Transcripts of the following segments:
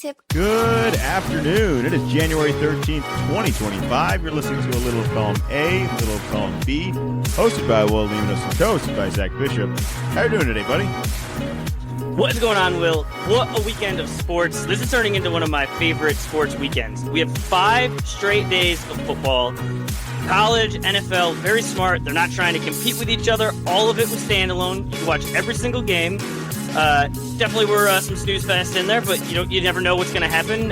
tip. Good afternoon. It is January 13th, 2025. You're listening to a little of column A, a little of column B, hosted by Will Lemonis and co-hosted by Zach Bishop. How you doing today, buddy? What's going on, Will? What a weekend of sports. This is turning into one of my favorite sports weekends. We have 5 straight days of football. College, NFL, very smart. They're not trying to compete with each other. All of it was standalone. You can watch every single game. Definitely were some snooze fest in there, but you never know what's going to happen.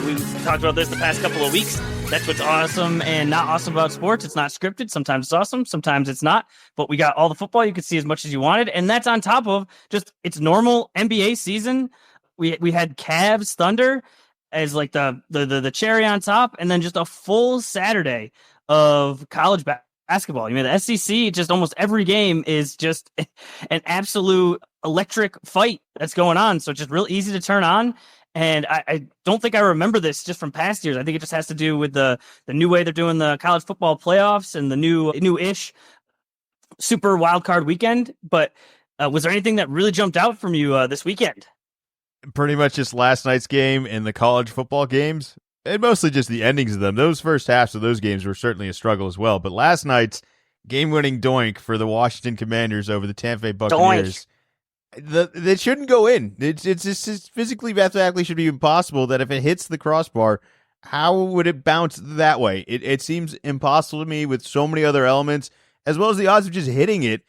We talked about this the past couple of weeks. That's what's awesome and not awesome about sports. It's not scripted. Sometimes it's awesome. Sometimes it's not. But we got all the football. You could see as much as you wanted. And that's on top of just it's normal NBA season. We had Cavs Thunder as like the cherry on top, and then just a full Saturday of college basketball. The SEC, just almost every game is just an absolute electric fight that's going on. So it's just real easy to turn on. And I don't think I remember this just from past years. I think it just has to do with the new way they're doing the college football playoffs and the new-ish super wild card weekend. But was there anything that really jumped out from you this weekend? Pretty much just last night's game and the college football games, and mostly just the endings of them. Those first halves of those games were certainly a struggle as well. But last night's game-winning doink for the Washington Commanders over the Tampa Bay Buccaneers. It shouldn't go in. It's just physically, mathematically should be impossible that if it hits the crossbar, how would it bounce that way? It seems impossible to me with so many other elements, as well as the odds of just hitting it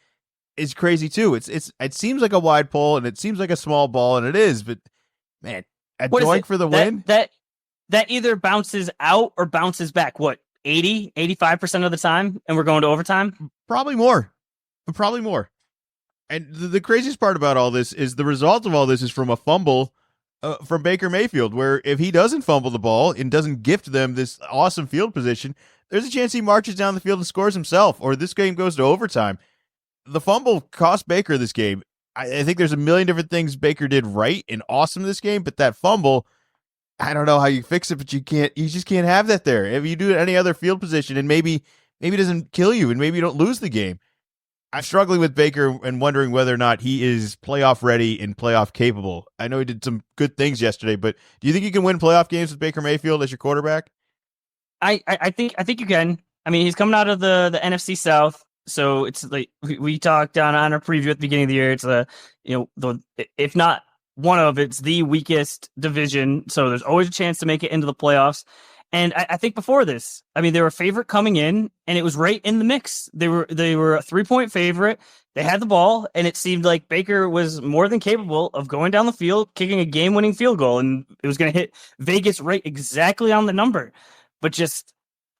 is crazy too. It seems like a wide pole and it seems like a small ball, and it is, but man, a doink for the win? That either bounces out or bounces back, 85% of the time, and we're going to overtime? Probably more. And the craziest part about all this is the result of all this is from a fumble from Baker Mayfield, where if he doesn't fumble the ball and doesn't gift them this awesome field position, there's a chance he marches down the field and scores himself, or this game goes to overtime. The fumble cost Baker this game. I think there's a million different things Baker did right and awesome this game, but that fumble, I don't know how you fix it, but you just can't have that there. If you do it any other field position, and maybe it doesn't kill you and maybe you don't lose the game. I'm struggling with Baker and wondering whether or not he is playoff ready and playoff capable. I know he did some good things yesterday, but do you think you can win playoff games with Baker Mayfield as your quarterback? I think you can. I mean, he's coming out of the NFC South, so it's like we talked on our preview at the beginning of the year. It's if not one of, it's the weakest division, so there's always a chance to make it into the playoffs. And I think before this, they were a favorite coming in, and it was right in the mix. They were a 3-point favorite. They had the ball, and it seemed like Baker was more than capable of going down the field, kicking a game-winning field goal, and it was going to hit Vegas right exactly on the number. But just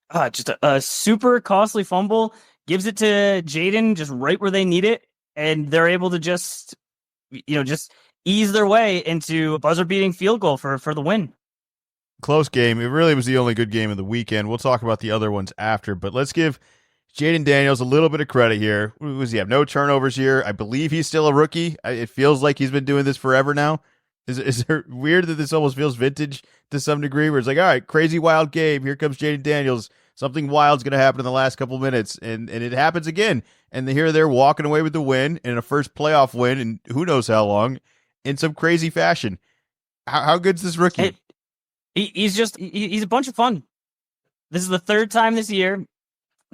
a super costly fumble gives it to Jayden just right where they need it, and they're able to just ease their way into a buzzer-beating field goal for the win. Close game. It really was the only good game of the weekend. We'll talk about the other ones after, but let's give Jayden Daniels a little bit of credit here. What does he have? No turnovers here. I believe he's still a rookie. It feels like he's been doing this forever now. Is it weird that this almost feels vintage to some degree, where it's like, all right, crazy wild game. Here comes Jayden Daniels. Something wild's going to happen in the last couple minutes, and it happens again. And here they're walking away with the win and a first playoff win, and who knows how long, in some crazy fashion. How good's this rookie? He's a bunch of fun. This is the 3rd time this year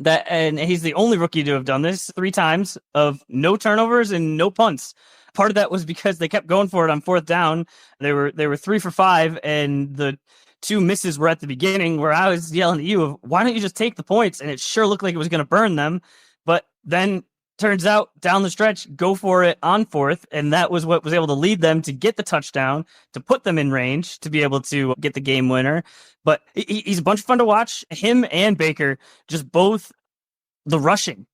and he's the only rookie to have done this 3 times of no turnovers and no punts. Part of that was because they kept going for it on 4th down. They were 3 for 5, and the 2 misses were at the beginning, where I was yelling at you, why don't you just take the points? And it sure looked like it was going to burn them. But then turns out down the stretch, go for it on 4th. And that was what was able to lead them to get the touchdown, to put them in range, to be able to get the game winner. But he's a bunch of fun to watch. Him and Baker, just both the rushing,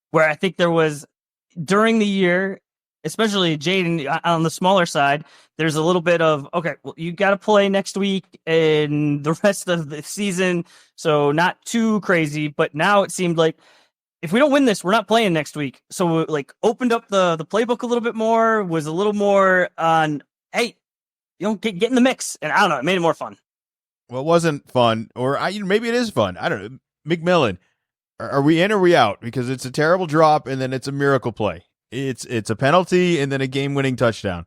where I think there was during the year, especially Jayden on the smaller side, there's a little bit of, okay, well, you got to play next week and the rest of the season. So not too crazy, but now it seemed like if we don't win this, we're not playing next week. So opened up the playbook a little bit more, was a little more on, hey, get in the mix. And I don't know, it made it more fun. Well, it wasn't fun, or maybe it is fun. I don't know. McMillan, are we in or are we out? Because it's a terrible drop and then it's a miracle play. It's a penalty and then a game-winning touchdown.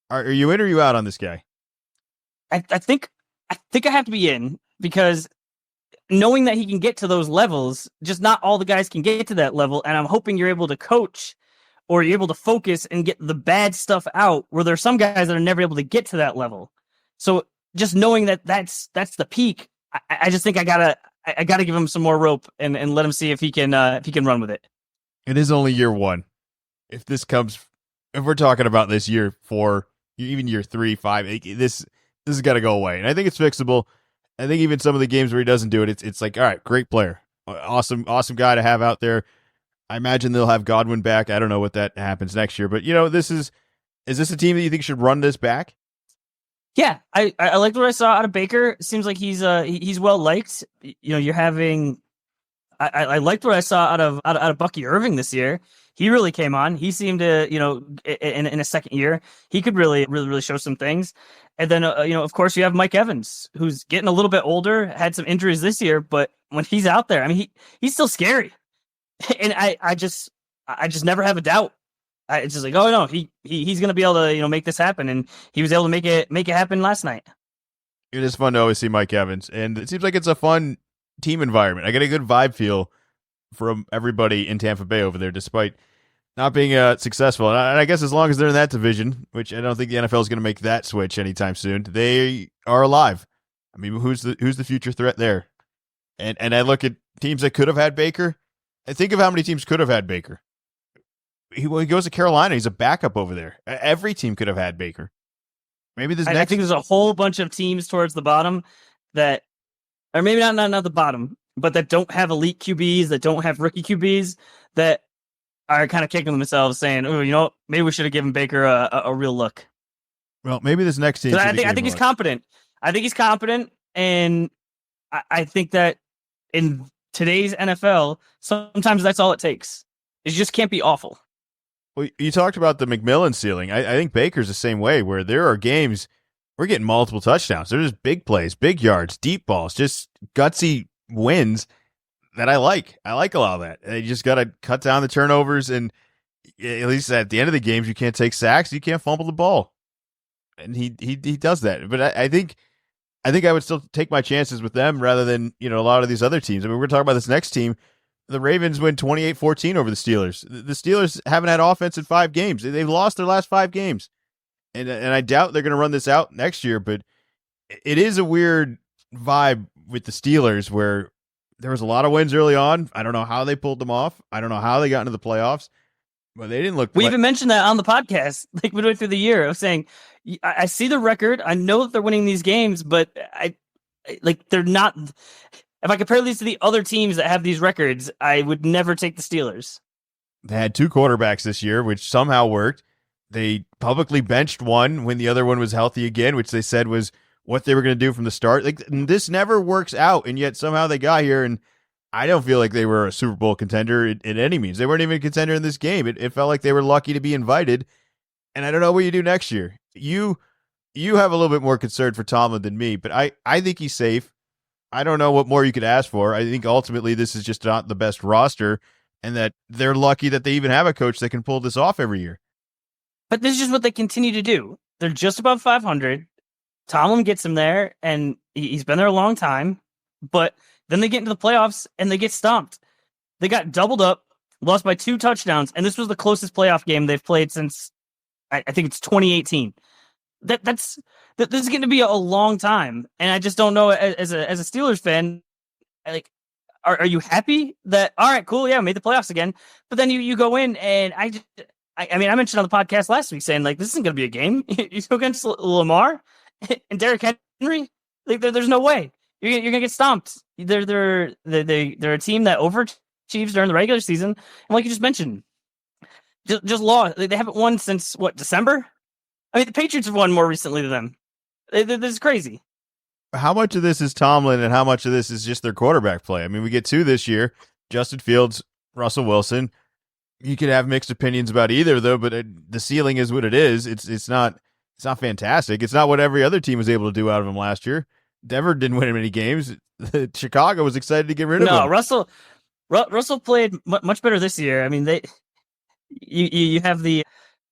Are you in or are you out on this guy? I think I have to be in because knowing that he can get to those levels, just not all the guys can get to that level. And I'm hoping you're able to coach or you're able to focus and get the bad stuff out where there's some guys that are never able to get to that level. So just knowing that that's the peak, I just think I gotta give him some more rope and let him see if he can run with it. It is only year one. If we're talking about this year 4, even year 3, 5, 8, this has got to go away. And I think it's fixable. I think even some of the games where he doesn't do it, it's like, all right, great player. Awesome guy to have out there. I imagine they'll have Godwin back. I don't know what that happens next year, but is this a team that you think should run this back? Yeah, I liked what I saw out of Baker. Seems like he's well liked. You're having. I liked what I saw out of Bucky Irving this year. He really came on. He seemed to, in a second year, he could really show some things. And then, of course, you have Mike Evans, who's getting a little bit older, had some injuries this year, but when he's out there, I mean, he's still scary. And I just never have a doubt. It's just like, oh no, he's going to be able to, make this happen. And he was able to make it happen last night. It is fun to always see Mike Evans, and it seems like it's a fun team environment. I get a good vibe feel from everybody in Tampa Bay over there, despite not being successful. And I guess as long as they're in that division, which I don't think the NFL is going to make that switch anytime soon, they are alive. I mean, who's the future threat there? And I look at teams that could have had Baker. I think of how many teams could have had Baker. He goes to Carolina. He's a backup over there. Every team could have had Baker. Maybe I think there's a whole bunch of teams towards the bottom that, or maybe not the bottom, but that don't have elite QBs, that don't have rookie QBs, that are kind of kicking themselves, saying, "Oh, maybe we should have given Baker a real look." Well, maybe this next team. I think he's competent. I think he's competent, and I think that in today's NFL, sometimes that's all it takes. You just can't be awful. Well, you talked about the McMillan ceiling. I think Baker's the same way, where there are games we're getting multiple touchdowns. There's big plays, big yards, deep balls, just gutsy wins that I like. I like a lot of that. You just got to cut down the turnovers, and at least at the end of the games, you can't take sacks, you can't fumble the ball, and he does that. But I think I would still take my chances with them rather than a lot of these other teams. I mean, we're talking about this next team. The Ravens win 28-14 over the Steelers. The Steelers haven't had offense in 5 games. They've lost their last 5 games. And I doubt they're going to run this out next year, but it is a weird vibe with the Steelers where there was a lot of wins early on. I don't know how they pulled them off. I don't know how they got into the playoffs, but they didn't look. We even mentioned that on the podcast, like midway through the year, of saying, I see the record. I know that they're winning these games, but they're not. If I compare these to the other teams that have these records, I would never take the Steelers. They had 2 quarterbacks this year, which somehow worked. They publicly benched one when the other one was healthy again, which they said was what they were going to do from the start. Like, this never works out, and yet somehow they got here, and I don't feel like they were a Super Bowl contender in any means. They weren't even a contender in this game. It felt like they were lucky to be invited, and I don't know what you do next year. You have a little bit more concern for Tomlin than me, but I think he's safe. I don't know what more you could ask for. I think ultimately this is just not the best roster, and that they're lucky that they even have a coach that can pull this off every year. But this is just what they continue to do. They're just above 500. Tomlin gets them there, and he's been there a long time. But then they get into the playoffs, and they get stomped. They got doubled up, lost by 2 touchdowns, and this was the closest playoff game they've played since, I think it's 2018. This is going to be a long time, and I just don't know. As a Steelers fan, like, are you happy that, all right, cool, yeah, made the playoffs again? But then you go in, and I mean, I mentioned on the podcast last week saying, like, this isn't going to be a game. You go against Lamar and Derrick Henry. Like, there's no way you're going to get stomped. They're a team that overachieves during the regular season, and like you just mentioned, just lost. They haven't won since what, December? I mean, the Patriots have won more recently than them. This is crazy. How much of this is Tomlin, and how much of this is just their quarterback play? I mean, we get 2 this year: Justin Fields, Russell Wilson. You could have mixed opinions about either, though, but the ceiling is what it is. It's not fantastic. It's not what every other team was able to do out of him last year. Denver didn't win many games. Chicago was excited to get rid of him. No, Russell played much better this year. I mean, you have the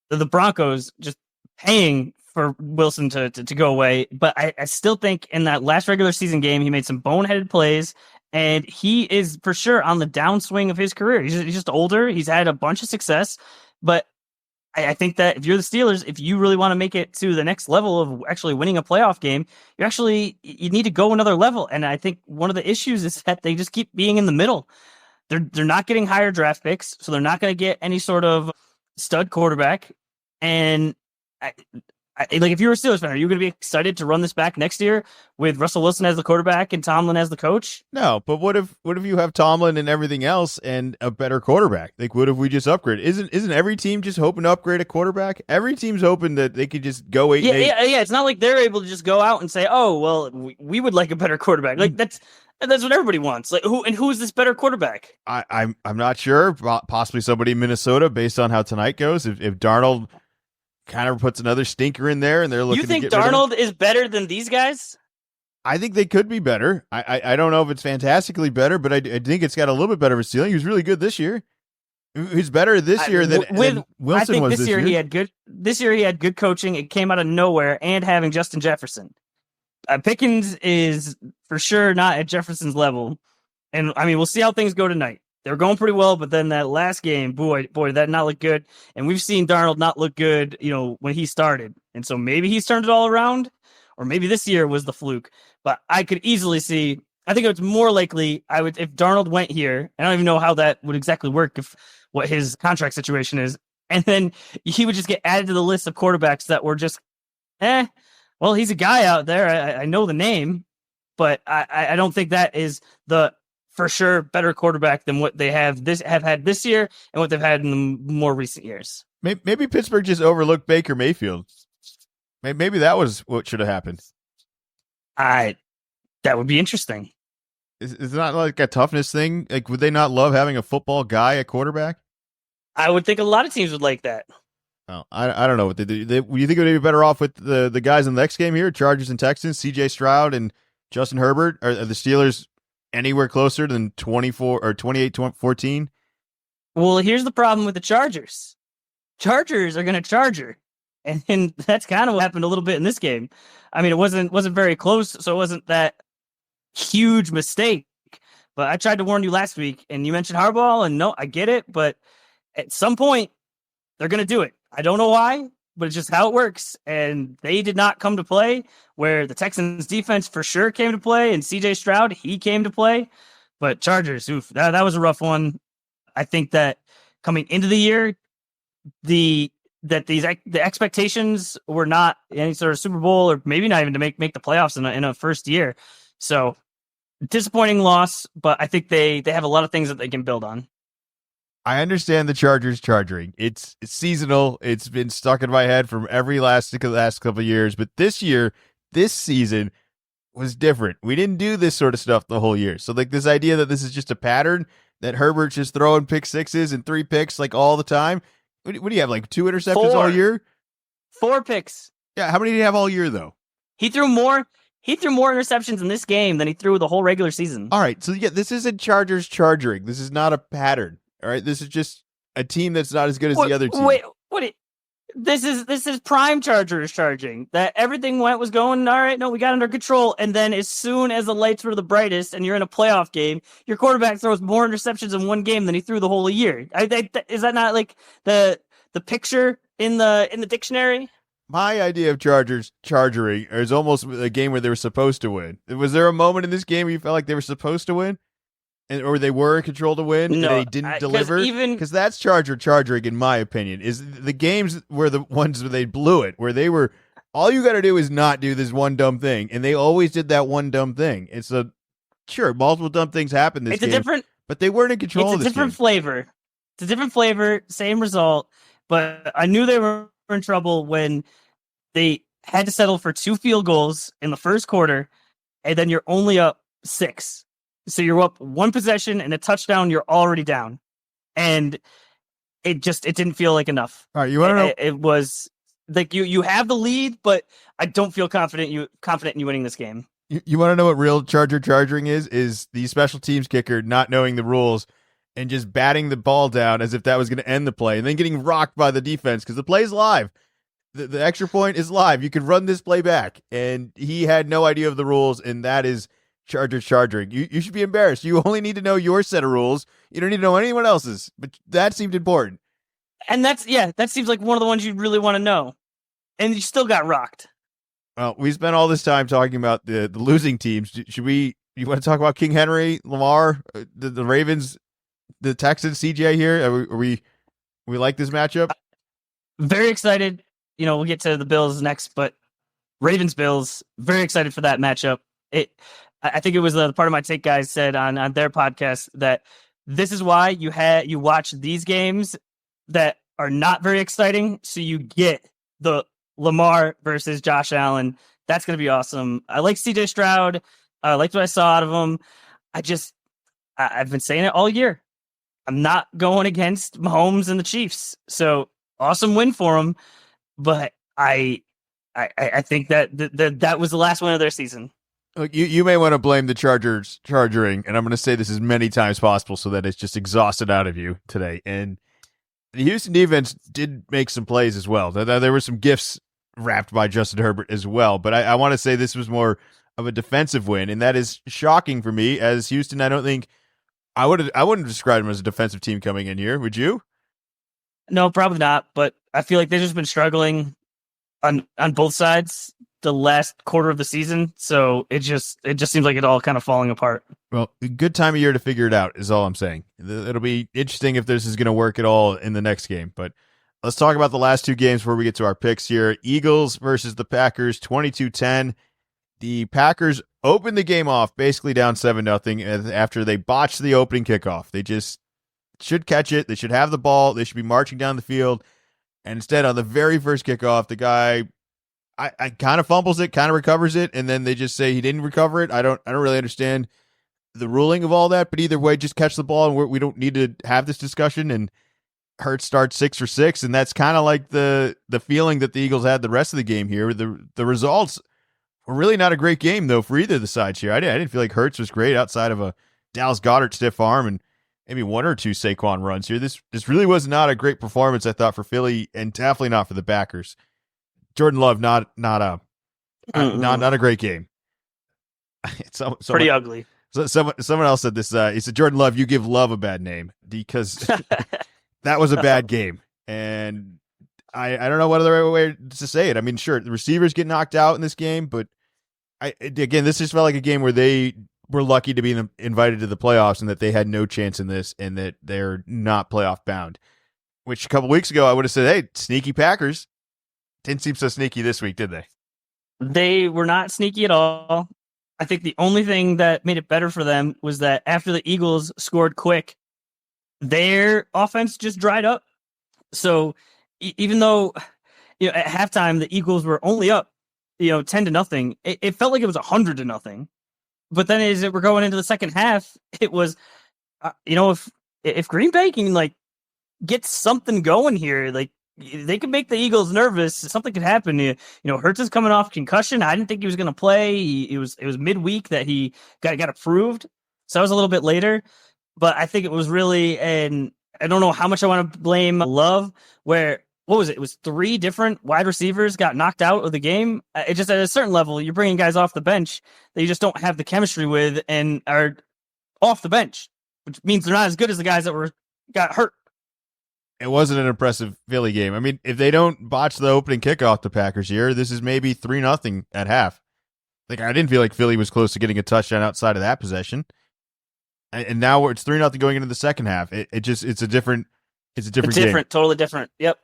Broncos just paying for Wilson to go away. But I still think in that last regular season game, he made some boneheaded plays, and he is for sure on the downswing of his career. He's just older. He's had a bunch of success, but I think that if you're the Steelers, if you really want to make it to the next level of actually winning a playoff game, you need to go another level. And I think one of the issues is that they just keep being in the middle. They're not getting higher draft picks, so they're not going to get any sort of stud quarterback. And like, if you're a Steelers fan, are you going to be excited to run this back next year with Russell Wilson as the quarterback and Tomlin as the coach? No, but what if you have Tomlin and everything else and a better quarterback? Like, what if we just upgrade? Isn't every team just hoping to upgrade a quarterback? Every team's hoping that they could just go 8-8. Yeah. It's not like they're able to just go out and say, "Oh, well, we would like a better quarterback." Like that's what everybody wants. Like, who's this better quarterback? I'm not sure. Possibly somebody in Minnesota, based on how tonight goes. If Darnold kind of puts another stinker in there, and they're looking. You think to get Darnold is better than these guys? I think they could be better. I don't know if it's fantastically better, but I think it's got a little bit better of a ceiling. He was really good this year. He's better this year than Wilson I think was this year. He had good. This year he had good coaching. It came out of nowhere, and having Justin Jefferson. Pickens is for sure not at Jefferson's level, and I mean we'll see how things go tonight. They're going pretty well, but then that last game, boy, that not look good. And we've seen Darnold not look good, when he started. And so maybe he's turned it all around, or maybe this year was the fluke. But I could easily see. I think it's more likely if Darnold went here. I don't even know how that would exactly work, what his contract situation is, and then he would just get added to the list of quarterbacks that were just, well, he's a guy out there. I know the name, but I don't think that is the for sure better quarterback than what they have had this year and what they've had in the more recent years. Maybe Pittsburgh just overlooked Baker Mayfield. Maybe that was what should have happened. That would be interesting. Is it not like a toughness thing? Like, would they not love having a football guy at quarterback? I would think a lot of teams would like that. Oh, I don't know what they do. You think it would be better off with the guys in the next game here, Chargers and Texans, C.J. Stroud and Justin Herbert? Are the Steelers anywhere closer than 24 or 28-14? Well, here's the problem with the Chargers. Chargers are going to charger. And that's kind of what happened a little bit in this game. I mean, it wasn't very close, so it wasn't that huge mistake. But I tried to warn you last week, and you mentioned Harbaugh, and no, I get it, but at some point, they're going to do it. I don't know why, but it's just how it works. And they did not come to play, where the Texans defense for sure came to play, and CJ Stroud, he came to play. But Chargers, that was a rough one. I think that coming into the year, the expectations were not any sort of Super Bowl, or maybe not even to make the playoffs in a first year. So disappointing loss, but I think they have a lot of things that they can build on. I understand the Chargers charging. It's seasonal. It's been stuck in my head from every last couple of years. But this season was different. We didn't do this sort of stuff the whole year. So like this idea that this is just a pattern, that Herbert's just throwing pick sixes and 3 picks like all the time. What do you have, like 2 interceptions all year? 4 picks. Yeah, how many did he have all year though? He threw more interceptions in this game than he threw the whole regular season. All right, so yeah, this isn't Chargers charging. This is not a pattern. All right, this is just a team that's not as good as the other team. This is prime Chargers charging. That everything was going all right. No, we got under control, and then as soon as the lights were the brightest, and you're in a playoff game, your quarterback throws more interceptions in one game than he threw the whole year. Is that not like the picture in the dictionary? My idea of Chargers charging is almost a game where they were supposed to win. Was there a moment in this game where you felt like they were supposed to win? Or they were in control to win, and they didn't deliver? Because that's charging, in my opinion. Is the games were the ones where they blew it, where they were, all you got to do is not do this one dumb thing, and they always did that one dumb thing. It's sure, multiple dumb things happened this game, but they weren't in control of this game. It's a different flavor. It's a different flavor, same result, but I knew they were in trouble when they had to settle for 2 field goals in the first quarter, and then you're only up 6. So you're up 1 possession and a touchdown, you're already down. And it didn't feel like enough. All right, you want to know? It was like you have the lead, but I don't feel confident in you winning this game. You want to know what real charging is the special teams kicker not knowing the rules and just batting the ball down as if that was going to end the play, and then getting rocked by the defense because the play's live. The extra point is live. You can run this play back, and he had no idea of the rules, and that is Chargers charging. You should be embarrassed. You only need to know your set of rules. You don't need to know anyone else's, but that seemed important. And that seems like one of the ones you'd really want to know. And you still got rocked. Well, we spent all this time talking about the losing teams. You want to talk about King Henry, Lamar, the Ravens, the Texans, CJ here? Are we like this matchup? Very excited. We'll get to the Bills next, but Ravens Bills, very excited for that matchup. I think it was the part of my take guys said on their podcast that this is why you watch these games that are not very exciting, so you get the Lamar versus Josh Allen. That's going to be awesome. I like CJ Stroud. I liked what I saw out of him. I've been saying it all year. I'm not going against Mahomes and the Chiefs. So awesome win for them. But I think that was the last win of their season. Look, you may want to blame the Chargers charging, and I'm going to say this as many times possible so that it's just exhausted out of you today. And the Houston defense did make some plays as well. There were some gifts wrapped by Justin Herbert as well, but I want to say this was more of a defensive win, and that is shocking for me as Houston. I don't think I wouldn't describe them as a defensive team coming in here. Would you? No, probably not. But I feel like they've just been struggling on both sides the last quarter of the season. So it just seems like it all kind of falling apart. Well, a good time of year to figure it out is all I'm saying. It'll be interesting if this is going to work at all in the next game. But let's talk about the last two games before we get to our picks here. Eagles versus the Packers, 22-10. The Packers opened the game off basically down 7-0 after they botched the opening kickoff. They just should catch it. They should have the ball. They should be marching down the field. And instead, on the very first kickoff, the guy I kind of fumbles it, kind of recovers it, and then they just say he didn't recover it. I don't really understand the ruling of all that, but either way, just catch the ball, and we don't need to have this discussion. And Hurts starts 6 for 6, and that's kind of like the feeling that the Eagles had the rest of the game here. The results were really not a great game though for either of the sides here. I didn't feel like Hurts was great outside of a Dallas Goedert stiff arm and maybe one or two Saquon runs here. This really was not a great performance, I thought, for Philly, and definitely not for the Packers. Jordan Love, not a great game. Pretty ugly. So someone else said this. He said, Jordan Love, you give Love a bad name because that was a bad game. And I don't know what other way to say it. I mean, sure, the receivers get knocked out in this game, but this just felt like a game where they were lucky to be invited to the playoffs and that they had no chance in this and that they're not playoff bound. Which a couple weeks ago I would have said, hey, sneaky Packers. Didn't seem so sneaky this week, did they? They were not sneaky at all. I think the only thing that made it better for them was that after the Eagles scored quick, their offense just dried up. So even though at halftime the Eagles were only up 10-0, it felt like it was 100-0. But then as we're going into the second half, it was if Green Bay can get something going here, they could make the Eagles nervous. Something could happen. Hurts is coming off concussion. I didn't think he was going to play. It was midweek that he got approved. So that was a little bit later. But I think it was really, and I don't know how much I want to blame Love, where, what was it? It was 3 different wide receivers got knocked out of the game. It just, at a certain level, you're bringing guys off the bench that you just don't have the chemistry with and are off the bench, which means they're not as good as the guys that got hurt. It wasn't an impressive Philly game. I mean, if they don't botch the opening kickoff, the Packers here, this is maybe 3-0 at half. I didn't feel like Philly was close to getting a touchdown outside of that possession. And now it's 3-0 going into the second half. It's a different game. Totally different. Yep.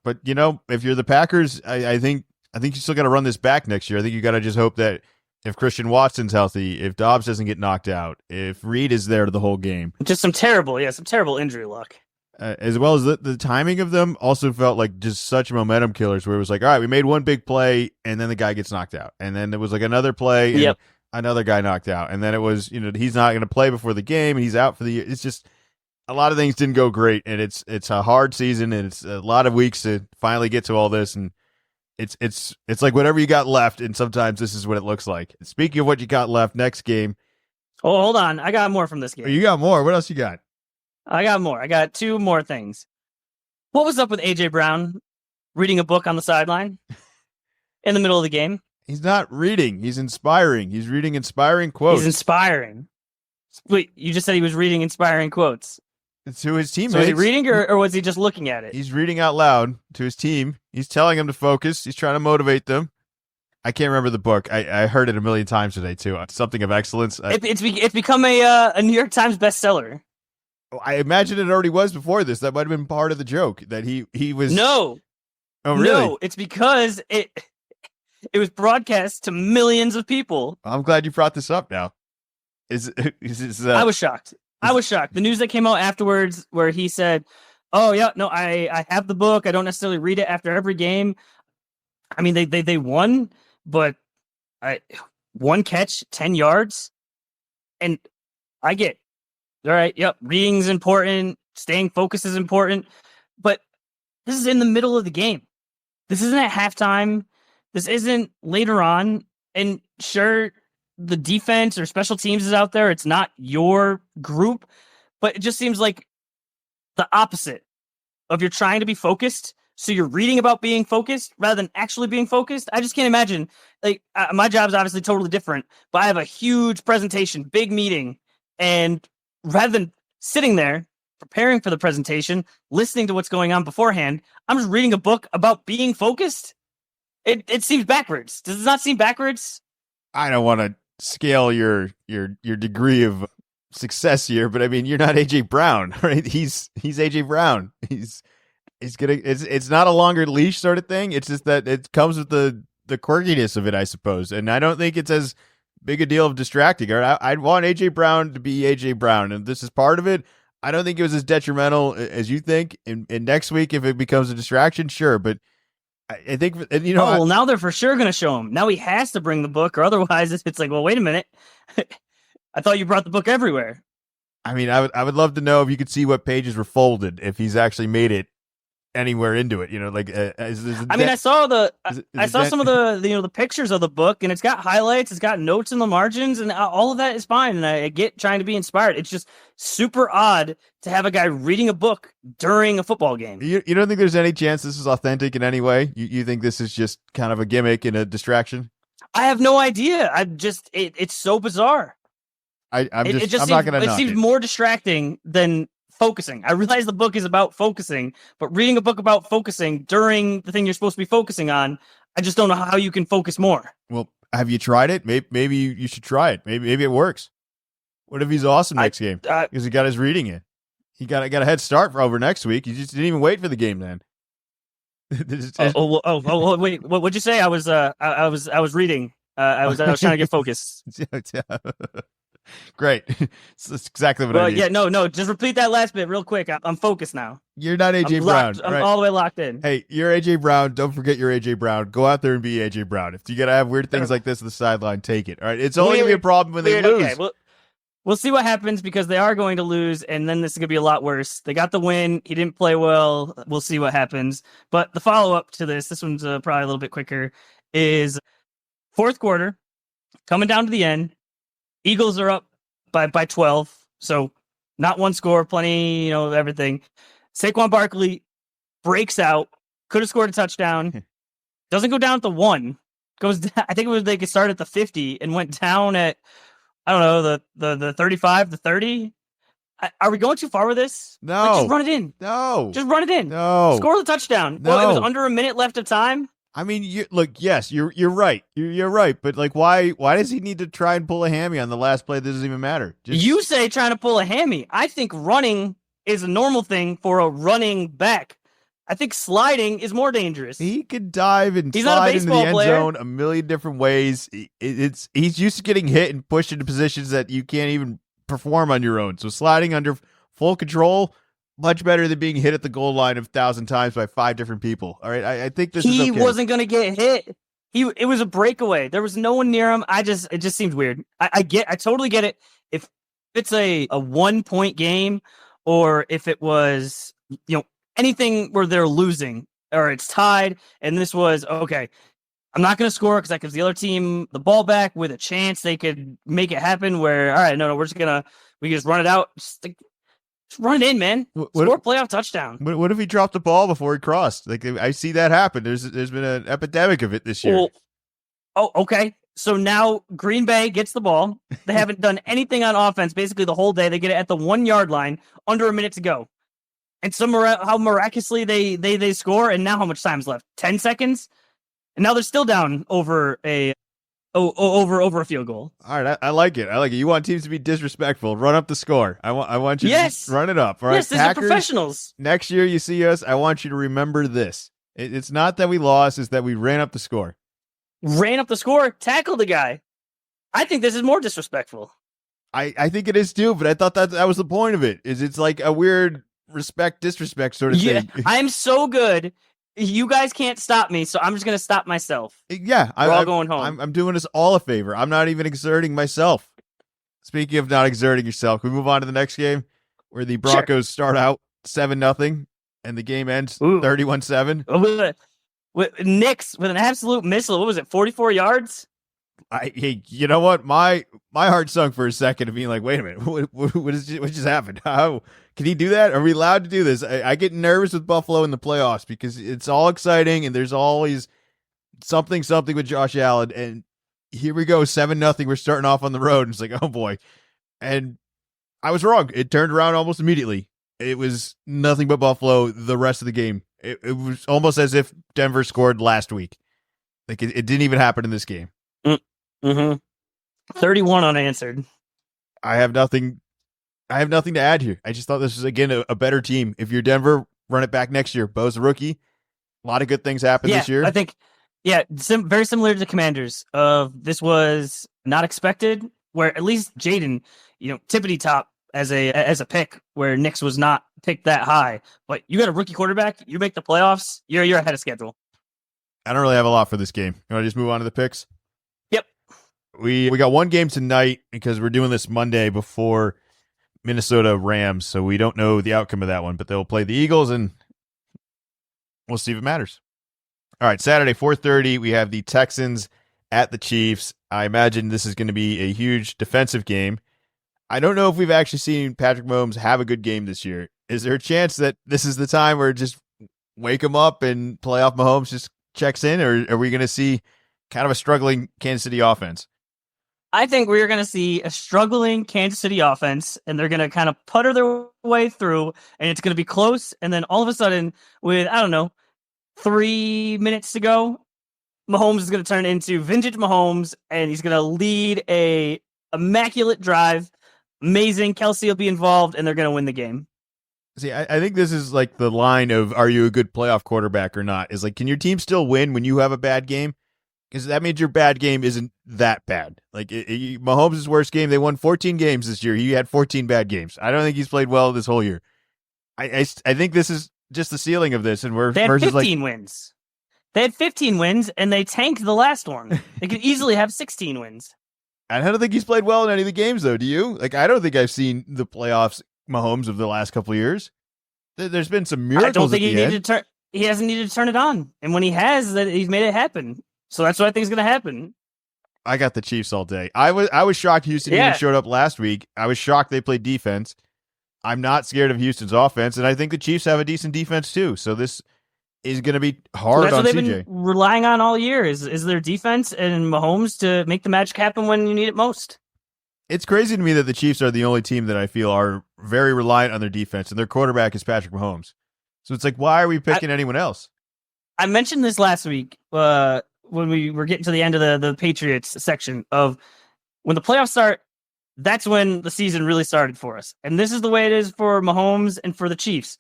But if you're the Packers, I think you still got to run this back next year. I think you got to just hope that if Christian Watson's healthy, if Dobbs doesn't get knocked out, if Reed is there the whole game. Just some terrible injury luck. As well as the timing of them also felt like just such momentum killers where it was like, all right, we made one big play and then the guy gets knocked out. And then there was another play and another guy knocked out. And then it was, he's not going to play before the game. He's out for the year. It's just a lot of things didn't go great. And it's a hard season and it's a lot of weeks to finally get to all this. And it's like whatever you got left. And sometimes this is what it looks like. Speaking of what you got left, next game. Oh, hold on. I got more from this game. Oh, you got more? What else you got? I got more. I got 2 more things. What was up with AJ Brown? reading a book on the sideline in the middle of the game. He's not reading. He's inspiring. He's reading inspiring quotes. He's inspiring. Wait, you just said he was reading inspiring quotes. To his teammates. So was he reading or was he just looking at it? He's reading out loud to his team. He's telling them to focus. He's trying to motivate them. I can't remember the book. I heard it a million times today, too. Something of Excellence. It's become a New York Times bestseller. I imagine it already was before this. That might have been part of the joke, that he was... No. Oh, really? No, it's because it was broadcast to millions of people. I'm glad you brought this up now. I was shocked. The news that came out afterwards where he said, oh, yeah, no, I have the book. I don't necessarily read it after every game. I mean, they won, but one catch, 10 yards. And I get, all right, yep, reading's important. Staying focused is important. But this is in the middle of the game. This isn't at halftime. This isn't later on. And sure, the defense or special teams is out there. It's not your group, but it just seems like the opposite of you're trying to be focused. So you're reading about being focused rather than actually being focused. I just can't imagine. Like my job's obviously totally different, but I have a huge presentation, big meeting. And rather than sitting there preparing for the presentation, listening to what's going on beforehand, I'm just reading a book about being focused. It seems backwards. Does it not seem backwards? I don't want to scale your degree of success here, but I mean, you're not AJ Brown, right? He's AJ Brown. He's gonna. It's not a longer leash sort of thing. It's just that it comes with the quirkiness of it, I suppose. And I don't think it's as big a deal of distracting. Or I'd want AJ Brown to be AJ Brown, and this is part of it. I don't think it was as detrimental as you think. And next week, if it becomes a distraction, sure. But I think, you know. Oh, well, now they're for sure going to show him. Now he has to bring the book, or otherwise it's like, well, wait a minute. I thought you brought the book everywhere. I mean, I would love to know if you could see what pages were folded, if he's actually made it anywhere into it. You know, like I saw some of the pictures of the book, and it's got highlights, it's got notes in the margins, and all of that is fine. And I get trying to be inspired. It's just super odd to have a guy reading a book during a football game. You don't think there's any chance this is authentic in any way? You think this is just kind of a gimmick and a distraction? I have no idea. It's so bizarre. I'm not going to. It seems more distracting than focusing. I realize the book is about focusing, but reading a book about focusing during the thing you're supposed to be focusing on, I just don't know how you can focus more. Well, have you tried it? Maybe you should try it. Maybe it works. What if he's awesome next game? Because he got his reading in. He got a head start for over next week. He just didn't even wait for the game then. Wait, what'd you say? I was reading. I was trying to get focused. Great. That's exactly what I need. Yeah, no, just repeat that last bit real quick. I'm focused now. You're not AJ Brown. I'm all the way locked in. Hey, you're AJ Brown. Don't forget you're AJ Brown. Go out there and be AJ Brown. If you got to have weird things like this on the sideline, take it. All right. It's only going to be a problem when they lose. Okay, we'll see what happens because they are going to lose, and then this is going to be a lot worse. They got the win. He didn't play well. We'll see what happens. But the follow-up to this one's probably a little bit quicker, is fourth quarter, coming down to the end. Eagles are up by 12, so not one score, plenty, everything. Saquon Barkley breaks out, could have scored a touchdown, doesn't go down at the 1, goes down, I think it was they could start at the 50 and went down at, I don't know, the 35, the 30. Are we going too far with this? No. Just run it in. No. Just run it in. No. Score the touchdown. No. Well, it was under a minute left of time. I mean, yes, you're right. You're right. But like, why does he need to try and pull a hammy on the last play? That doesn't even matter. You say trying to pull a hammy. I think running is a normal thing for a running back. I think sliding is more dangerous. He could dive and slide into the end zone a million different ways. He's used to getting hit and pushed into positions that you can't even perform on your own. So sliding under full control, much better than being hit at the goal line 1,000 times by 5 different people. All right, I think this is okay. He wasn't going to get hit. It was a breakaway. There was no one near him. It just seems weird. I totally get it. If it's a 1-point game, or if it was anything where they're losing or it's tied, and this was okay. I'm not going to score because that gives the other team the ball back with a chance they could make it happen. Where all right, no, we can just run it out. Just run it in, man. Score a playoff touchdown. What if he dropped the ball before he crossed? Like, I see that happen. There's been an epidemic of it this year. Well, oh, okay. So now Green Bay gets the ball. They haven't done anything on offense basically the whole day. They get it at the 1 yard line, under a minute to go. And how miraculously they score. And now how much time's left? 10 seconds? And now they're still down over a field goal. All right, I like it. You want teams to be disrespectful. Run up the score. I want you to run it up. All right, yes, these are professionals. Next year you see us, I want you to remember this. It's not that we lost, it's that we ran up the score. Ran up the score, tackled the guy. I think this is more disrespectful. I think it is too, but I thought that was the point of it. It's like a weird disrespect sort of thing. I'm so good. You guys can't stop me, so I'm just going to stop myself. Yeah. We're all going home. I'm doing us all a favor. I'm not even exerting myself. Speaking of not exerting yourself, can we move on to the next game where the Broncos start out 7-0 and the game ends 31-7? Knicks with an absolute missile. What was it, 44 yards? Hey, you know what? My heart sunk for a second of being like, wait a minute, what just happened? How can he do that? Are we allowed to do this? I get nervous with Buffalo in the playoffs because it's all exciting and there's always something with Josh Allen. And here we go, 7-0. We're starting off on the road. And it's like, oh boy. And I was wrong. It turned around almost immediately. It was nothing but Buffalo the rest of the game. It was almost as if Denver scored last week. Like it didn't even happen in this game. 31 unanswered. I have nothing to add here. I just thought this was, again, a better team. If you're Denver, run it back next year. Bo's a rookie. A lot of good things happened this year. I think, very similar to the Commanders. This was not expected, where at least Jayden, tippity top as a pick, where Knicks was not picked that high. But you got a rookie quarterback, you make the playoffs, you're ahead of schedule. I don't really have a lot for this game. You want to just move on to the picks? Yep. We got one game tonight because we're doing this Monday before Minnesota Rams, so we don't know the outcome of that one, but they'll play the Eagles, and we'll see if it matters. All right, Saturday, 4:30, we have the Texans at the Chiefs. I imagine this is going to be a huge defensive game. I don't know if we've actually seen Patrick Mahomes have a good game this year. Is there a chance that this is the time where just wake him up and playoff Mahomes just checks in, or are we going to see kind of a struggling Kansas City offense? I think we're going to see a struggling Kansas City offense, and they're going to kind of putter their way through, and it's going to be close. And then all of a sudden, with, 3 minutes to go, Mahomes is going to turn into vintage Mahomes, and he's going to lead a immaculate drive. Amazing. Kelsey will be involved, and they're going to win the game. See, I think this is like the line of, are you a good playoff quarterback or not? Is like, can your team still win when you have a bad game? Because that means your bad game isn't that bad. Like Mahomes' worst game, they won 14 games this year. He had 14 bad games. I don't think he's played well this whole year. I think this is just the ceiling of this, and they had 15 wins. They had 15 wins, and they tanked the last one. They could easily have 16 wins. I don't think he's played well in any of the games, though. Do you? Like, I don't think I've seen the playoffs Mahomes of the last couple of years. There's been some miracles. I don't think he hasn't needed to turn it on, and when he has, he's made it happen. So that's what I think is going to happen. I got the Chiefs all day. I was shocked Houston even showed up last week. I was shocked they played defense. I'm not scared of Houston's offense, and I think the Chiefs have a decent defense too. So this is going to be hard on CJ. That's what they've been relying on all year is their defense and Mahomes to make the magic happen when you need it most. It's crazy to me that the Chiefs are the only team that I feel are very reliant on their defense, and their quarterback is Patrick Mahomes. So it's like, why are we picking anyone else? I mentioned this last week when we were getting to the end of the Patriots section of when the playoffs start. That's when the season really started for us. And this is the way it is for Mahomes and for the Chiefs.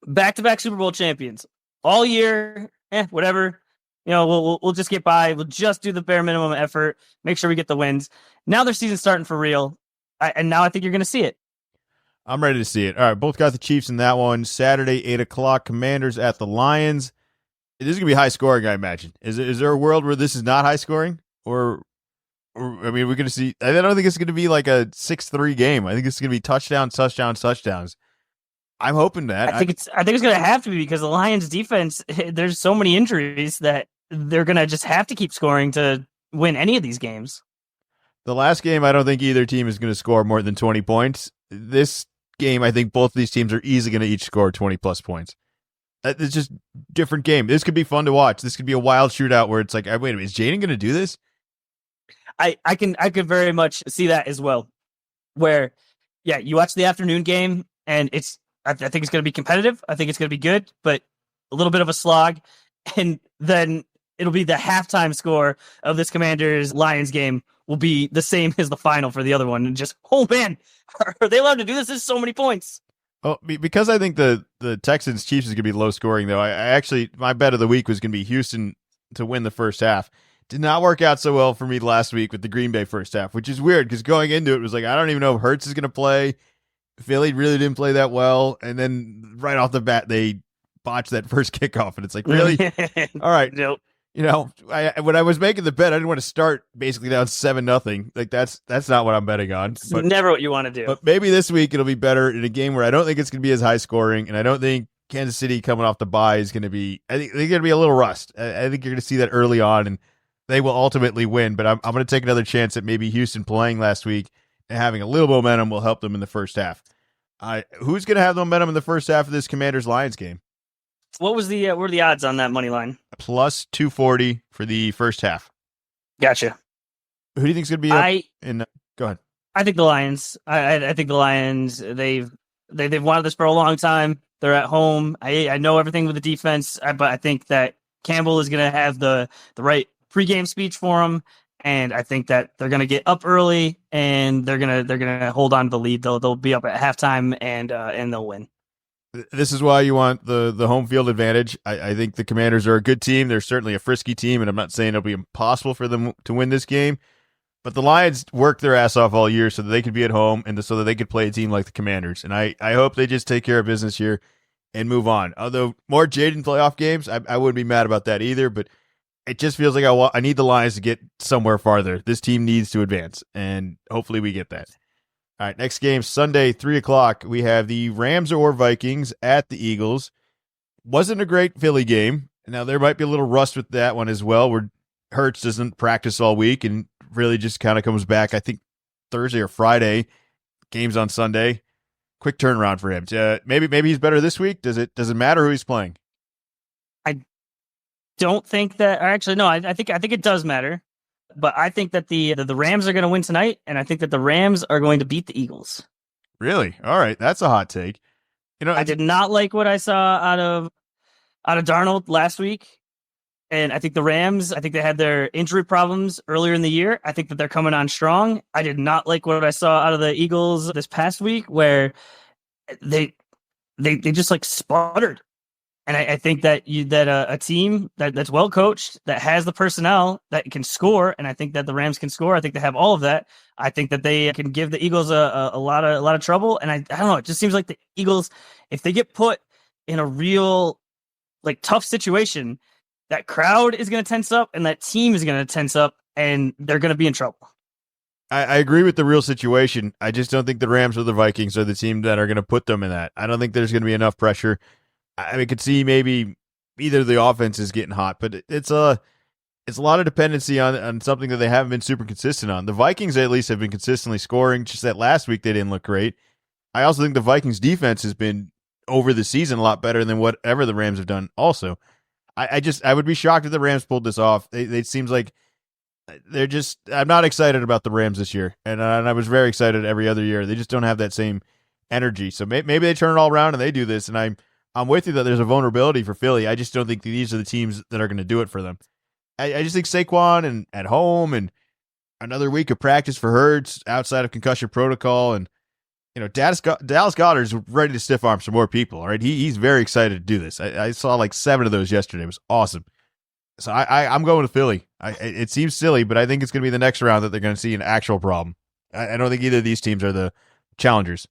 Back-to-back Super Bowl champions. All year, whatever. We'll just get by. We'll just do the bare minimum effort. Make sure we get the wins. Now their season's starting for real. And now I think you're going to see it. I'm ready to see it. All right, both got the Chiefs in that one. Saturday, 8 o'clock, Commanders at the Lions. This is going to be high scoring, I imagine. Is there a world where this is not high scoring? Or I mean, we're going to see. I don't think it's going to be like a 6-3 game. I think it's going to be touchdowns. I'm hoping that. I think it's going to have to be because the Lions defense, there's so many injuries that they're going to just have to keep scoring to win any of these games. The last game, I don't think either team is going to score more than 20 points. This game, I think both of these teams are easily going to each score 20-plus points. It's just different game. This could be fun to watch. This could be a wild shootout where it's like, wait a minute, is Jayden going to do this? I could very much see that as well. Where, yeah, you watch the afternoon game, and I think it's going to be competitive. I think it's going to be good, but a little bit of a slog. And then it'll be the halftime score of this Commanders-Lions game will be the same as the final for the other one. And just, oh man, are they allowed to do this? This is so many points. Oh, because I think the Texans Chiefs is going to be low scoring, though. I actually, my bet of the week was going to be Houston to win the first half. Did not work out so well for me last week with the Green Bay first half, which is weird because going into it was like, I don't even know if Hurts is going to play. Philly really didn't play that well. And then right off the bat, they botched that first kickoff. And it's like, really? All right. Nope. You know, when I was making the bet, I didn't want to start basically down 7-0. Like that's not what I'm betting on. It's never what you want to do. But maybe this week it'll be better in a game where I don't think it's going to be as high scoring, and I don't think Kansas City coming off the bye is going to be. I think they're going to be a little rust. I think you're going to see that early on, and they will ultimately win. But I'm going to take another chance at maybe Houston playing last week and having a little momentum will help them in the first half. Who's going to have the momentum in the first half of this Commanders-Lions game? What were the odds on that money line? Plus 240 for the first half. Gotcha. Who do you think is going to be up go ahead. I think the Lions. I think the Lions, they've wanted this for a long time. They're at home. I know everything with the defense, but I think that Campbell is going to have the right pregame speech for them, and I think that they're going to get up early and they're going to hold on to the lead. They'll be up at halftime and they'll win. This is why you want the home field advantage. I think the Commanders are a good team. They're certainly a frisky team, and I'm not saying it'll be impossible for them to win this game. But the Lions worked their ass off all year so that they could be at home and so that they could play a team like the Commanders. And I hope they just take care of business here and move on. Although more Jayden playoff games, I wouldn't be mad about that either. But it just feels like I need the Lions to get somewhere farther. This team needs to advance, and hopefully we get that. All right, next game, Sunday, 3 o'clock. We have the Rams or Vikings at the Eagles. Wasn't a great Philly game. Now, there might be a little rust with that one as well, where Hurts doesn't practice all week and really just kind of comes back, I think, Thursday or Friday. Game's on Sunday. Quick turnaround for him. Maybe he's better this week. Does it matter who he's playing? I don't think that. Or actually, no. I think it does matter. But I think that the Rams are going to win tonight, and I think that the Rams are going to beat the Eagles. Really? All right, that's a hot take. You know, I did not like what I saw out of Darnold last week, and I think the Rams. I think they had their injury problems earlier in the year. I think that they're coming on strong. I did not like what I saw out of the Eagles this past week, where they just like sputtered. And I think that a team that's well coached, that has the personnel that can score, and I think that the Rams can score. I think they have all of that. I think that they can give the Eagles a lot of trouble. And I don't know. It just seems like the Eagles, if they get put in a real like tough situation, that crowd is going to tense up, and that team is going to tense up, and they're going to be in trouble. I agree with the real situation. I just don't think the Rams or the Vikings are the team that are going to put them in that. I don't think there's going to be enough pressure. I could see maybe either the offense is getting hot, but it's a lot of dependency on something that they haven't been super consistent on. The Vikings at least have been consistently scoring. Just that last week they didn't look great. I also think the Vikings defense has been over the season a lot better than whatever the Rams have done. Also, I would be shocked if the Rams pulled this off. It seems like they're just. I'm not excited about the Rams this year, and I was very excited every other year. They just don't have that same energy. So maybe they turn it all around and they do this, and I'm with you that there's a vulnerability for Philly. I just don't think these are the teams that are going to do it for them. I just think Saquon and at home and another week of practice for Hurts outside of concussion protocol, and Dallas Goedert's ready to stiff arm some more people. All right, he's very excited to do this. I saw like 7 of those yesterday. It was awesome. So I'm going to Philly. It seems silly, but I think it's going to be the next round that they're going to see an actual problem. I don't think either of these teams are the challengers.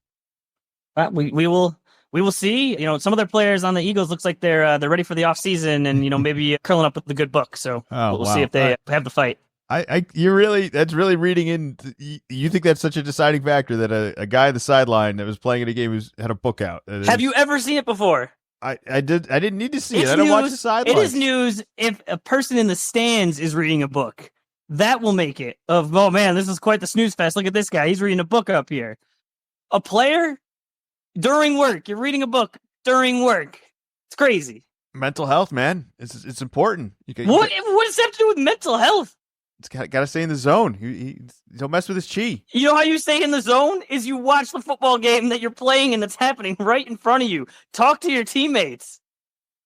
We will see. Some of their players on the Eagles looks like they're ready for the offseason and, maybe curling up with the good book. So we'll see if they have the fight. That's really reading in. You think that's such a deciding factor that a guy on the sideline that was playing in a game had a book out. Have you ever seen it before? I didn't need to see it. I don't watch the sidelines. It is news if a person in the stands is reading a book. That will make it oh man, this is quite the snooze fest. Look at this guy. He's reading a book up here. A player During work. You're reading a book during work. It's crazy. Mental health, man. It's important. What does that have to do with mental health? It's got to stay in the zone. Don't mess with his chi. You know how you stay in the zone? Is you watch the football game that you're playing and that's happening right in front of you. Talk to your teammates.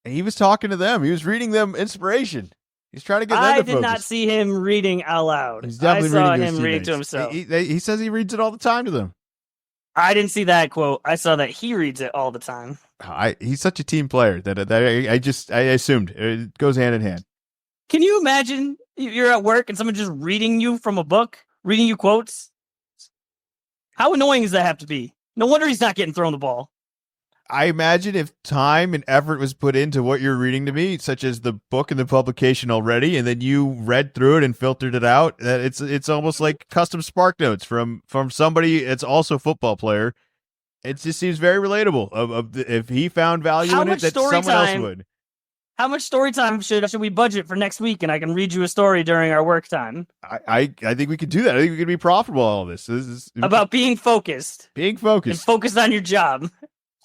And he was talking to them. He was reading them inspiration. He's trying to get them to focus. I did not see him reading out loud. He's definitely I saw reading him reading to himself. He says he reads it all the time to them. I didn't see that quote. I saw that he reads it all the time. He's such a team player that I assumed it goes hand in hand. Can you imagine you're at work and someone just reading you from a book, reading you quotes? How annoying does that have to be? No wonder he's not getting thrown the ball. I imagine if time and effort was put into what you're reading to me, such as the book and the publication already, and then you read through it and filtered it out, that it's almost like custom Spark Notes from somebody that's also a football player. It just seems very relatable. If he found value in it, that someone else would. How much story time should we budget for next week, and I can read you a story during our work time? I think we could do that. I think we could be profitable at all this. This is about being focused. Being focused. And focused on your job.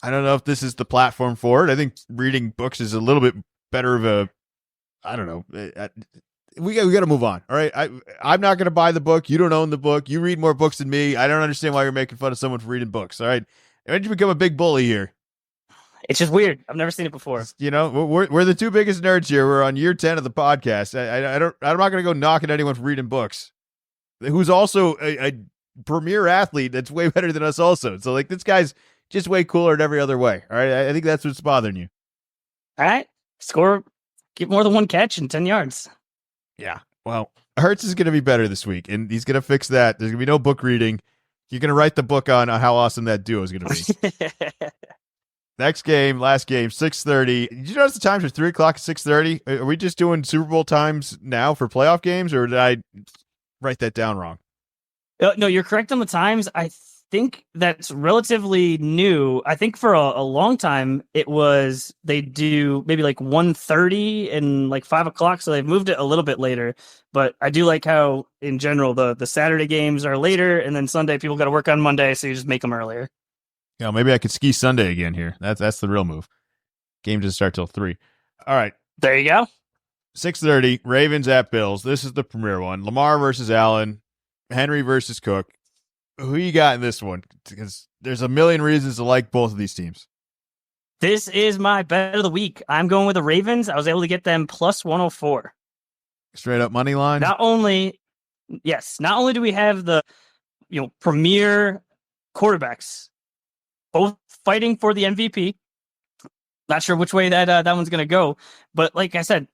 I don't know if this is the platform for it. I think reading books is a little bit better of a, I don't know. We got to move on. All right. I'm not going to buy the book. You don't own the book. You read more books than me. I don't understand why you're making fun of someone for reading books. All right. Why did you become a big bully here? It's just weird. I've never seen it before. You know, we're the two biggest nerds here. We're on year 10 of the podcast. I'm not going to go knocking anyone for reading books, who's also a premier athlete that's way better than us also. So like this guy's just way cooler in every other way. All right. I think that's what's bothering you. All right. Get more than one catch and 10 yards. Yeah. Well, Hurts is going to be better this week, and he's going to fix that. There's going to be no book reading. You're going to write the book on how awesome that duo is going to be. Last game, 6:30. Did you notice the times are 3 o'clock at 6:30? Are we just doing Super Bowl times now for playoff games, or did I write that down wrong? No, you're correct on the times. I think that's relatively new. I think for a long time they do maybe like 1:30 and like 5 o'clock, so they've moved it a little bit later. But I do like how in general the Saturday games are later, and then Sunday people got to work on Monday, so you just make them earlier. Yeah, maybe I could ski Sunday again here. That's the real move. Game doesn't start till 3. All right, there you go. 6:30. Ravens at Bills. This is the premier one. Lamar versus Allen. Henry versus Cook. Who you got in this one? Because there's a million reasons to like both of these teams. This is my bet of the week. I'm going with the Ravens. I was able to get them plus 104. Straight up money line. Not only do we have the premier quarterbacks both fighting for the MVP. Not sure which way that one's going to go, but like I said,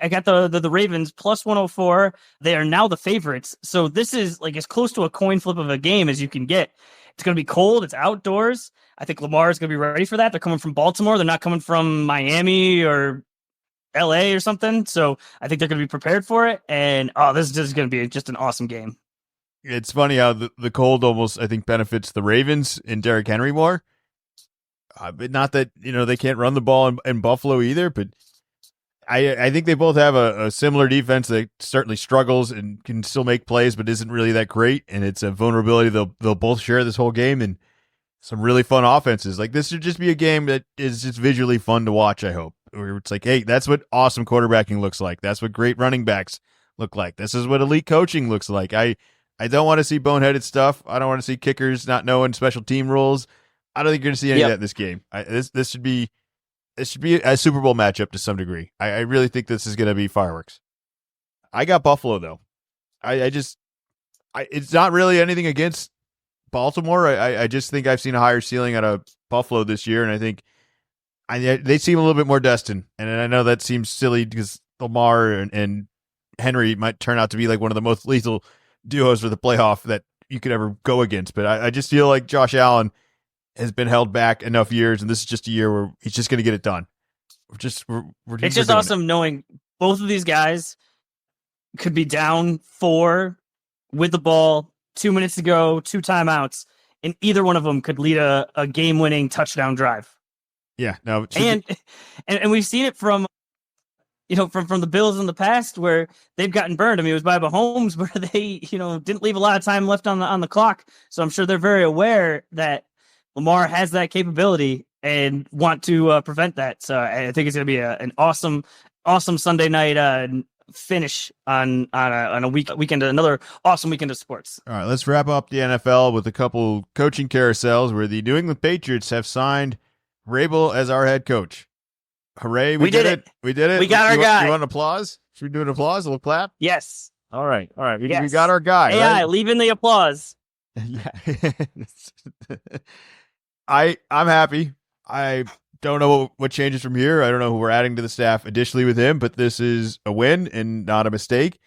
I got the Ravens plus 104. They are now the favorites. So this is like as close to a coin flip of a game as you can get. It's going to be cold. It's outdoors. I think Lamar is going to be ready for that. They're coming from Baltimore. They're not coming from Miami or LA or something. So I think they're going to be prepared for it. And this is going to be just an awesome game. It's funny how the cold almost, I think, benefits the Ravens and Derrick Henry more. But not that, they can't run the ball in Buffalo either, but I think they both have a similar defense that certainly struggles and can still make plays, but isn't really that great. And it's a vulnerability they'll both share this whole game, and some really fun offenses. Like this should just be a game that is just visually fun to watch, I hope. Where it's like, hey, that's what awesome quarterbacking looks like. That's what great running backs look like. This is what elite coaching looks like. I don't want to see boneheaded stuff. I don't want to see kickers not knowing special team rules. I don't think you're going to see any of that in this game. This should be a Super Bowl matchup to some degree. I really think this is going to be fireworks. I got Buffalo though. It's not really anything against Baltimore. I just think I've seen a higher ceiling out of Buffalo this year, and I think they seem a little bit more destined. And I know that seems silly because Lamar and Henry might turn out to be like one of the most lethal duos for the playoff that you could ever go against. But I just feel like Josh Allen has been held back enough years, and this is just a year where he's just going to get it done. It's just awesome knowing both of these guys could be down 4 with the ball, 2 minutes to go, 2 timeouts, and either one of them could lead a game-winning touchdown drive. Yeah, no, and we've seen it from the Bills in the past where they've gotten burned. I mean, it was by Mahomes where they, didn't leave a lot of time left on the clock. So I'm sure they're very aware that Lamar has that capability and want to prevent that. So I think it's going to be an awesome Sunday night finish on a weekend, another awesome weekend of sports. All right, let's wrap up the NFL with a couple coaching carousels where the New England Patriots have signed Vrabel as our head coach. Hooray, we did it. We did it. We got our guy. You want an applause? Should we do an applause? A little clap? Yes. All right. We Yes. got our guy. AI, right? leave in the applause. Yeah. I'm happy. I don't know what changes from here. I don't know who we're adding to the staff additionally with him, but this is a win and not a mistake.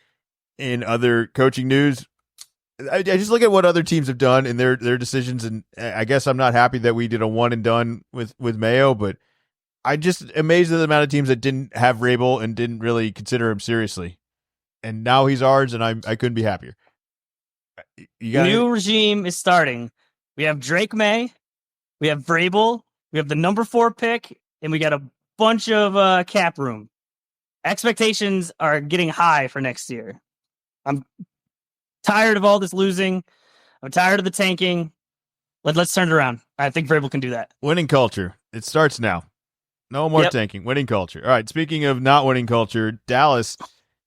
In other coaching news, I just look at what other teams have done and their decisions, and I guess I'm not happy that we did a one and done with Mayo, but I just amazed at the amount of teams that didn't have Vrabel and didn't really consider him seriously. And now he's ours, and I couldn't be happier. New regime is starting. We have Drake May, we have Vrabel, we have the number 4 pick, and we got a bunch of cap room. Expectations are getting high for next year. I'm tired of all this losing. I'm tired of the tanking. Let's turn it around. I think Vrabel can do that. Winning culture. It starts now. No more tanking. Winning culture. All right. Speaking of not winning culture, Dallas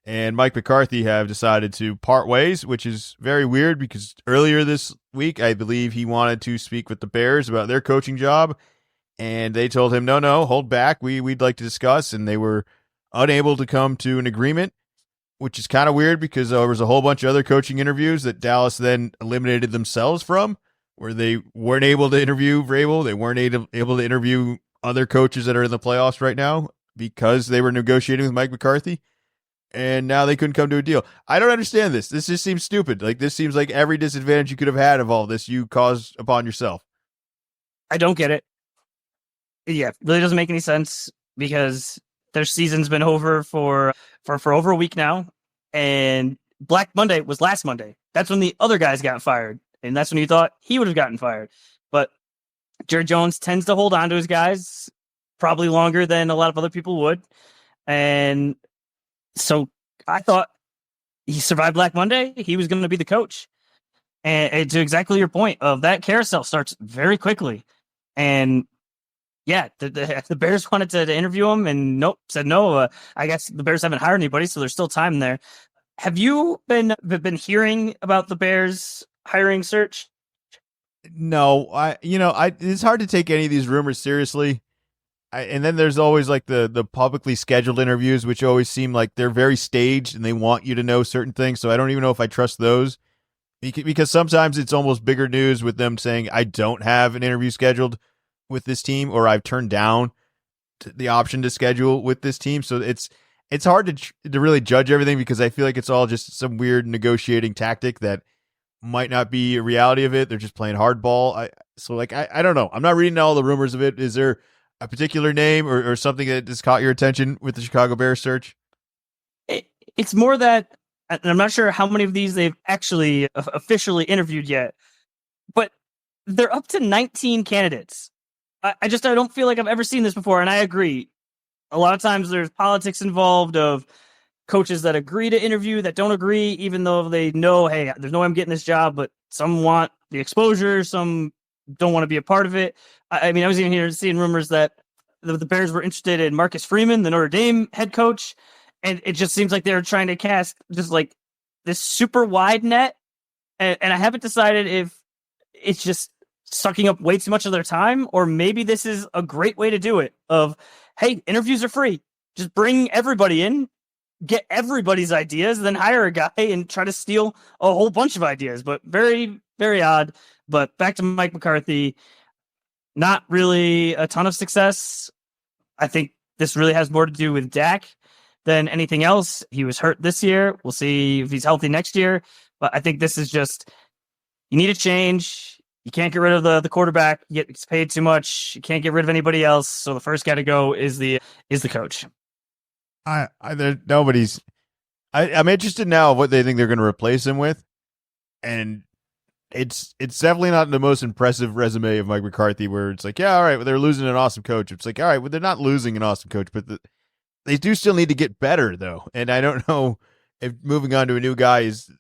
and Mike McCarthy have decided to part ways, which is very weird because earlier this week, I believe he wanted to speak with the Bears about their coaching job, and they told him, no, hold back. We'd like to discuss, and they were unable to come to an agreement, which is kind of weird because there was a whole bunch of other coaching interviews that Dallas then eliminated themselves from, where they weren't able to interview Vrabel. They weren't able to interview other coaches that are in the playoffs right now because they were negotiating with Mike McCarthy, and now they couldn't come to a deal. I don't understand this. This just seems stupid. Like, this seems like every disadvantage you could have had of all this you caused upon yourself. I don't get it. Yeah, it really doesn't make any sense because their season's been over for over a week now, and Black Monday was last Monday. That's when the other guys got fired, and that's when you thought he would have gotten fired. But Jerry Jones tends to hold on to his guys probably longer than a lot of other people would. And so I thought he survived Black Monday. He was going to be the coach. And to exactly your point of that carousel starts very quickly. And yeah, the Bears wanted to interview him and said no. I guess the Bears haven't hired anybody, so there's still time there. Have you been hearing about the Bears hiring search? No, it's hard to take any of these rumors seriously. And then there's always like the publicly scheduled interviews, which always seem like they're very staged and they want you to know certain things. So I don't even know if I trust those, because sometimes it's almost bigger news with them saying, I don't have an interview scheduled with this team, or I've turned down the option to schedule with this team. So it's hard to really judge everything because I feel like it's all just some weird negotiating tactic that might not be a reality of it. They're just playing hardball. I don't know. I'm not reading all the rumors of it. Is there a particular name or something that has caught your attention with the Chicago Bears search? It's more that, and I'm not sure how many of these they've actually officially interviewed yet, but they're up to 19 candidates. I don't feel like I've ever seen this before, and I agree. A lot of times there's politics involved of coaches that agree to interview, that don't agree, even though they know, hey, there's no way I'm getting this job, but some want the exposure, some don't want to be a part of it. I mean, I was even here seeing rumors that the Bears were interested in Marcus Freeman, the Notre Dame head coach, and it just seems like they're trying to cast just like this super wide net, and I haven't decided if it's just sucking up way too much of their time, or maybe this is a great way to do it of, hey, interviews are free. Just bring everybody in, get everybody's ideas, then hire a guy and try to steal a whole bunch of ideas. But very, very odd. But back to Mike McCarthy, not really a ton of success. I think this really has more to do with Dak than anything else. He was hurt this year. We'll see if he's healthy next year. But I think this is just, you need a change. You can't get rid of the quarterback. He gets paid too much. You can't get rid of anybody else. So the first guy to go is the coach. I'm interested now of what they think they're going to replace him with, and it's definitely not the most impressive resume of Mike McCarthy. Where it's like, yeah, all right, well, they're losing an awesome coach. It's like, all right, well, they're not losing an awesome coach, but they do still need to get better though. And I don't know if moving on to a new guy is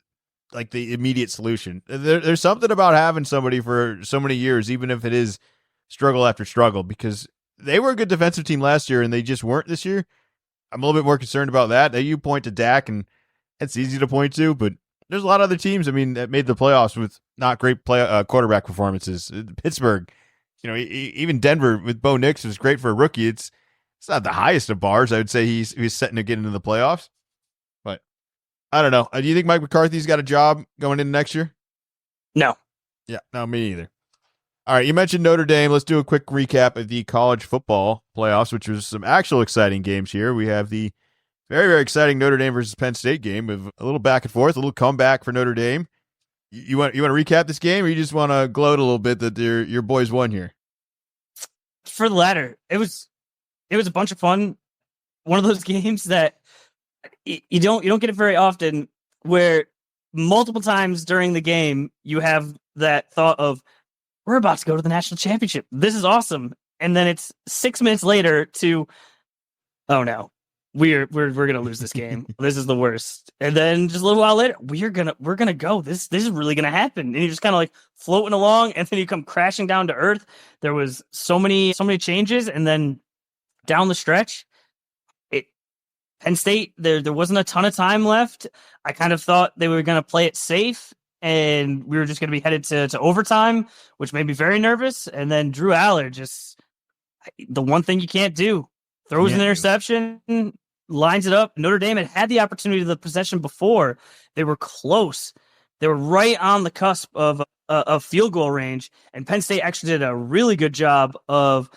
like the immediate solution. There's something about having somebody for so many years, even if it is struggle after struggle, because they were a good defensive team last year and they just weren't this year. I'm a little bit more concerned about that. You point to Dak, and it's easy to point to, but there's a lot of other teams, that made the playoffs with not great quarterback performances. Pittsburgh, even Denver with Bo Nix was great for a rookie. It's not the highest of bars. I would say he's setting to get into the playoffs. But I don't know. Do you think Mike McCarthy's got a job going into next year? No. Yeah, no, me either. All right, you mentioned Notre Dame. Let's do a quick recap of the college football playoffs, which was some actual exciting games here. We have the very, very exciting Notre Dame versus Penn State game with a little back and forth, a little comeback for Notre Dame. You want to recap this game, or you just want to gloat a little bit that your boys won here? For the latter, it was a bunch of fun. One of those games that you don't get it very often, where multiple times during the game you have that thought of, we're about to go to the national championship. This is awesome. And then it's 6 minutes later to, oh no, we're gonna lose this game. This is the worst. And then just a little while later, we're gonna go. This is really gonna happen. And you're just kind of like floating along, and then you come crashing down to earth. There was so many changes, and then down the stretch, Penn State, there wasn't a ton of time left. I kind of thought they were gonna play it safe, and we were just going to be headed to overtime, which made me very nervous. And then Drew Allard, just the one thing you can't do, throws an interception, lines it up. Notre Dame had the opportunity of the possession before. They were close. They were right on the cusp of field goal range. And Penn State actually did a really good job of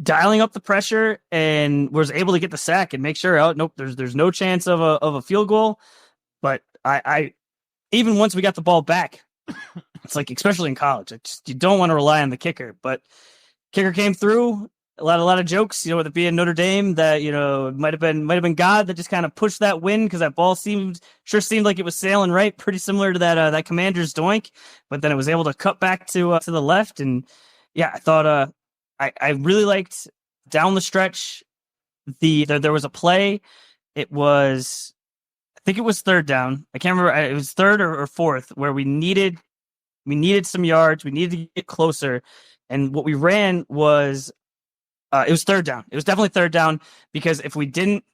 dialing up the pressure and was able to get the sack and make sure, oh, nope, there's no chance of a field goal. But I even once we got the ball back, it's like, especially in college, you don't want to rely on the kicker. But kicker came through. A lot of jokes, with it being Notre Dame, that it might have been God that just kind of pushed that win, because that ball seemed like it was sailing right, pretty similar to that Commanders doink. But then it was able to cut back to the left, and yeah, I thought I really liked down the stretch. There was a play. I think it was third down. I can't remember. It was third or fourth, where we needed some yards. We needed to get closer. And what we ran was, it was third down. It was definitely third down, because if we didn't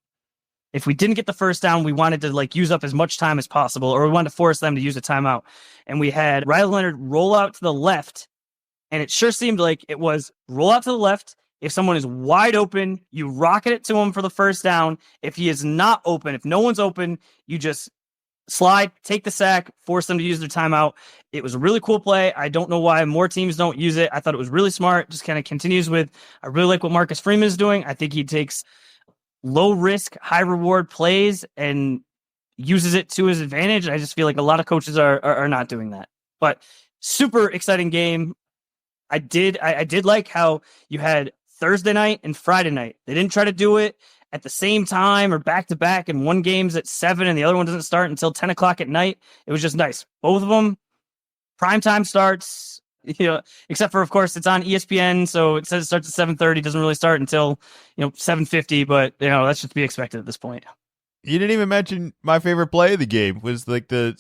get the first down, we wanted to use up as much time as possible, or we wanted to force them to use a timeout. And we had Riley Leonard roll out to the left, and it sure seemed like it was roll out to the left. If someone is wide open, you rocket it to him for the first down. If he is not open, if no one's open, you just slide, take the sack, force them to use their timeout. It was a really cool play. I don't know why more teams don't use it. I thought it was really smart. Just kind of continues with, I really like what Marcus Freeman is doing. I think he takes low risk, high reward plays and uses it to his advantage. I just feel like a lot of coaches are not doing that. But super exciting game. I did like how you had Thursday night and Friday night. They didn't try to do it at the same time or back to back, and one game's at 7 and the other one doesn't start until 10 o'clock at night. It was just nice. Both of them, primetime starts, except for, of course, it's on ESPN, so it says it starts at 7:30, doesn't really start until 7:50, but that's just to be expected at this point. You didn't even mention my favorite play of the game was like the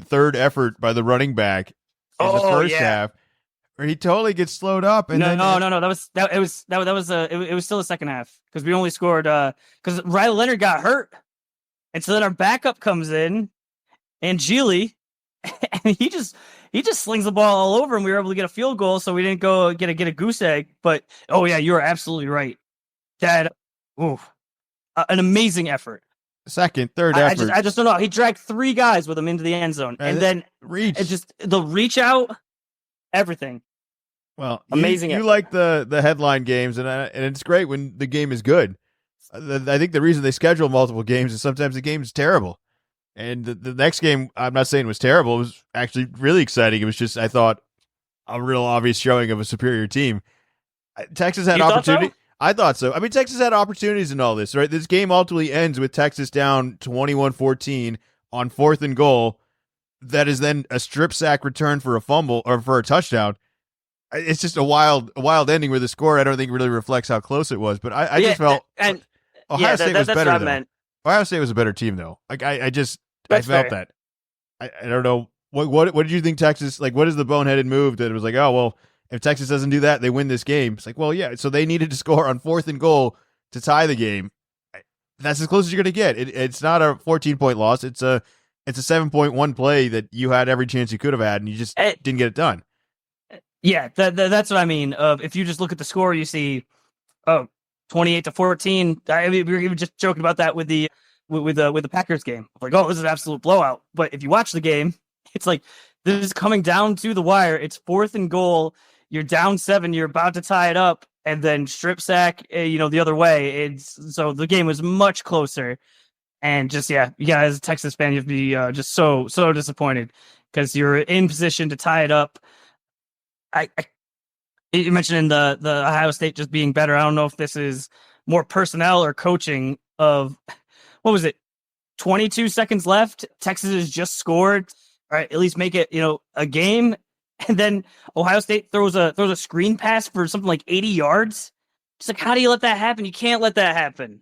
third effort by the running back in the first half, where he totally gets slowed up. And no. It was still the second half, because we only scored because Riley Leonard got hurt, and so then our backup comes in, and Gili, and he just slings the ball all over, and we were able to get a field goal, so we didn't go get a goose egg. But you are absolutely right. That an amazing effort. Third effort. I just don't know. He dragged 3 guys with him into the end zone, and then the reach out. Everything. Well, amazing. You like the headline games, and it's great when the game is good. I think the reason they schedule multiple games is sometimes the game is terrible. And the next game, I'm not saying was terrible. It was actually really exciting. It was just, I thought, a real obvious showing of a superior team. Texas had opportunity. So? I thought so. I mean, Texas had opportunities in all this, right? This game ultimately ends with Texas down 21-14 on 4th and goal. That is then a strip sack return for a fumble or for a touchdown. It's just a wild ending where the score, I don't think, really reflects how close it was. But I just felt Ohio State was better. Ohio State was a better team, though. Like I felt that. I don't know what did you think Texas like? What is the boneheaded move that it was like? Oh well, if Texas doesn't do that, they win this game. It's like, well, yeah. So they needed to score on 4th and goal to tie the game. That's as close as you're going to get. It's not a 14-point loss. It's a 7.1 play that you had every chance you could have had, and you just didn't get it done. Yeah, that's what I mean. If you just look at the score, you see, 28-14. I mean, we were even just joking about that with the Packers game. Like, oh, this is an absolute blowout. But if you watch the game, it's like this is coming down to the wire. It's 4th and goal. You're down 7. You're about to tie it up, and then strip sack. The other way. So the game was much closer. And just yeah, as a Texas fan, you have to be just so disappointed because you're in position to tie it up. You mentioned in the Ohio State just being better. I don't know if this is more personnel or coaching of what was it? 22 seconds left. Texas has just scored. All right, at least make it, a game. And then Ohio State throws a screen pass for something like 80 yards. It's like, how do you let that happen? You can't let that happen.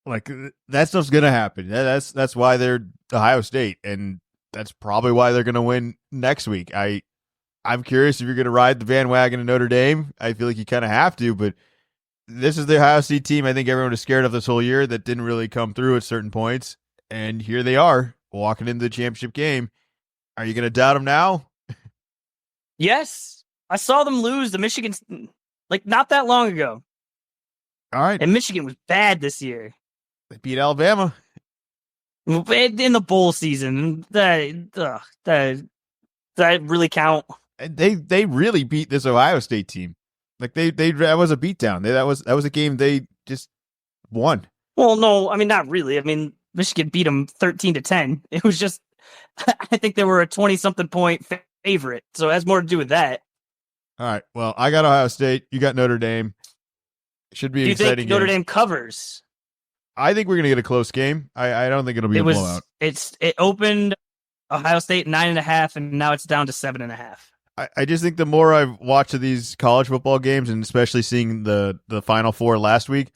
Like that stuff's gonna happen. That's why they're Ohio State, and that's probably why they're gonna win next week. I'm curious if you're gonna ride the bandwagon of Notre Dame. I feel like you kind of have to, but this is the Ohio State team I think everyone was scared of this whole year that didn't really come through at certain points, and here they are walking into the championship game. Are you gonna doubt them now? Yes, I saw them lose to Michigan like not that long ago. All right, and Michigan was bad this year. They beat Alabama in the bowl season. That really count. And they really beat this Ohio State team. Like they that was a beatdown. That was a game they just won. Well, no, I mean not really. I mean Michigan beat them 13-10. It was just I think they were a 20-something point favorite, so it has more to do with that. All right. Well, I got Ohio State. You got Notre Dame. Should be an exciting game. Do you think Notre Dame covers? I think we're going to get a close game. I don't think it'll be a blowout. It opened Ohio State 9.5, and now it's down to 7.5. I just think the more I've watched of these college football games, and especially seeing the Final Four last week,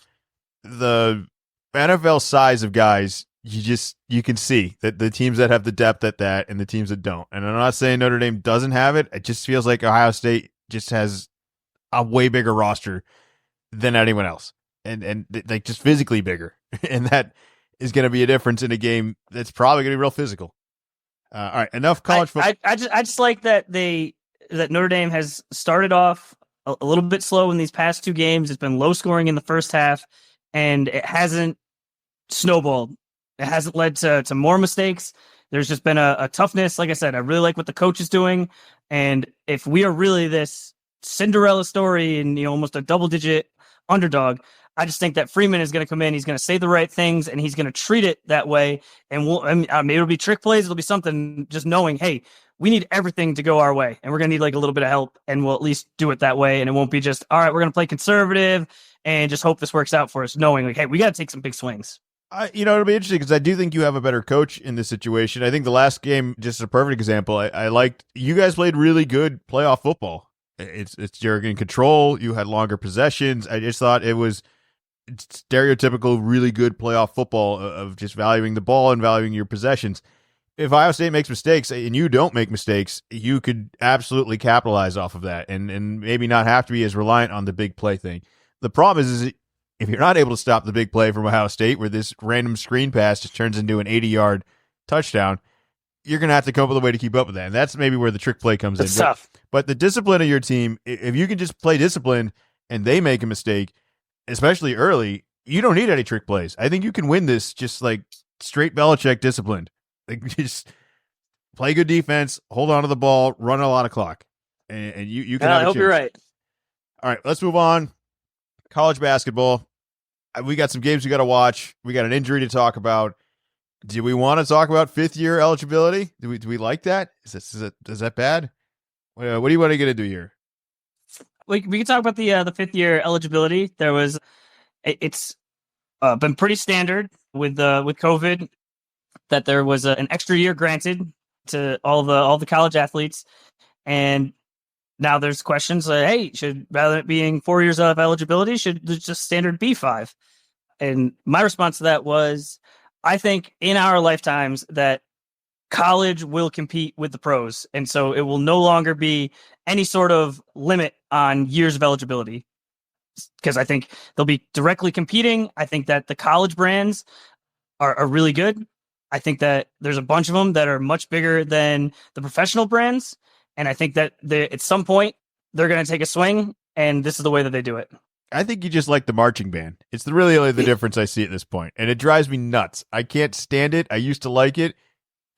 the NFL size of guys, you can see that the teams that have the depth at that and the teams that don't. And I'm not saying Notre Dame doesn't have it. It just feels like Ohio State just has a way bigger roster than anyone else. And like just physically bigger. And that is going to be a difference in a game that's probably going to be real physical. All right, enough college football. I just like that Notre Dame has started off a little bit slow in these past 2 games. It's been low scoring in the first half, and it hasn't snowballed. It hasn't led to more mistakes. There's just been a toughness. Like I said, I really like what the coach is doing. And if we are really this Cinderella story and almost a double-digit underdog, I just think that Freeman is going to come in. He's going to say the right things, and he's going to treat it that way. And maybe it'll be trick plays. It'll be something just knowing, hey, we need everything to go our way, and we're going to need like a little bit of help, and we'll at least do it that way. And it won't be just, all right, we're going to play conservative and just hope this works out for us, knowing like, hey, we got to take some big swings. It'll be interesting because I do think you have a better coach in this situation. I think the last game, just a perfect example. I liked you guys played really good playoff football. It's you're in control. You had longer possessions. I just thought it was stereotypical, really good playoff football of just valuing the ball and valuing your possessions. If Ohio State makes mistakes and you don't make mistakes, you could absolutely capitalize off of that and maybe not have to be as reliant on the big play thing. The problem is if you're not able to stop the big play from Ohio State where this random screen pass just turns into an 80-yard touchdown, you're going to have to come up with a way to keep up with that. And that's maybe where the trick play comes in. Tough. But the discipline of your team, if you can just play discipline and they make a mistake, especially early, you don't need any trick plays. I think you can win this just like straight Belichick disciplined. Like just play good defense, hold on to the ball, run a lot of clock, and you can. I hope you're right. All right, let's move on. College basketball. We got some games we got to watch. We got an injury to talk about. Do we want to talk about 5th-year eligibility? Do we like that? Is that bad? What do you want to get into here? We can talk about the 5th-year eligibility. It's been pretty standard with COVID that there was an extra year granted to all the college athletes, and now there's questions. Hey, should rather than it being 4 years of eligibility, should there's just standard be 5? And my response to that was, I think in our lifetimes that college will compete with the pros. And so it will no longer be any sort of limit on years of eligibility, because I think they'll be directly competing. I think that the college brands are really good. I think that there's a bunch of them that are much bigger than the professional brands. And I think that at some point they're going to take a swing, and this is the way that they do it. I think you just like the marching band. It's really only the difference I see at this point, and it drives me nuts. I can't stand it. I used to like it.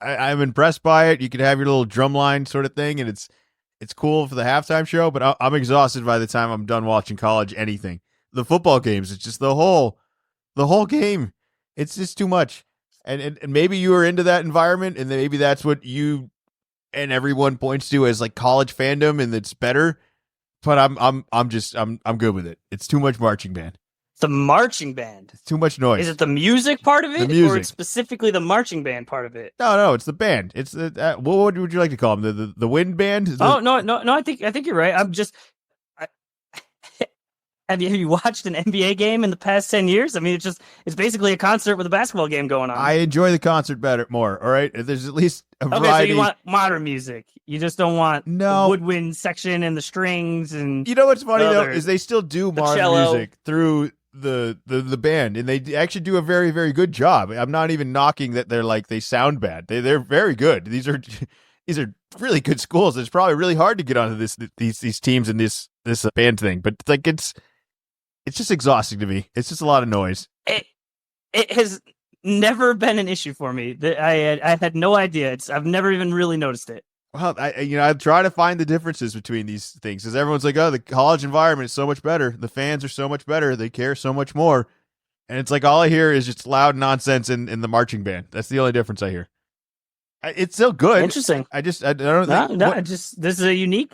I'm impressed by it. You can have your little drumline sort of thing, and it's cool for the halftime show, but I'm exhausted by the time I'm done watching college anything. The football games, it's just the whole game. It's just too much. And maybe you are into that environment, and maybe that's what you and everyone points to as like college fandom, and it's better. But I'm good with it. It's too much marching band. The marching band. It's too much noise. Is it the music part of it, the music, or it's specifically the marching band part of it? No, it's the band. It's the what would you like to call them? The wind band? No. I think you're right. Have you watched an NBA game in the past 10 years? I mean, it's basically a concert with a basketball game going on. I enjoy the concert more. All right, if there's at least a variety. Okay, so you want modern music. You just don't want the woodwind section and the strings and. You know what's funny though is they still do modern cello. music through the band, and they actually do a very, very good job. I'm not even knocking that they sound bad. They're very good. These are really good schools. It's probably really hard to get onto these teams and this band thing, but like it's just exhausting to me. It's just a lot of noise. It has never been an issue for me. I had no idea. I've never even really noticed it. Well, I try to find the differences between these things, because everyone's like, oh, the college environment is so much better. The fans are so much better. They care so much more. And it's like all I hear is just loud nonsense in the marching band. That's the only difference I hear. It's still good. Interesting. I don't think. This is a unique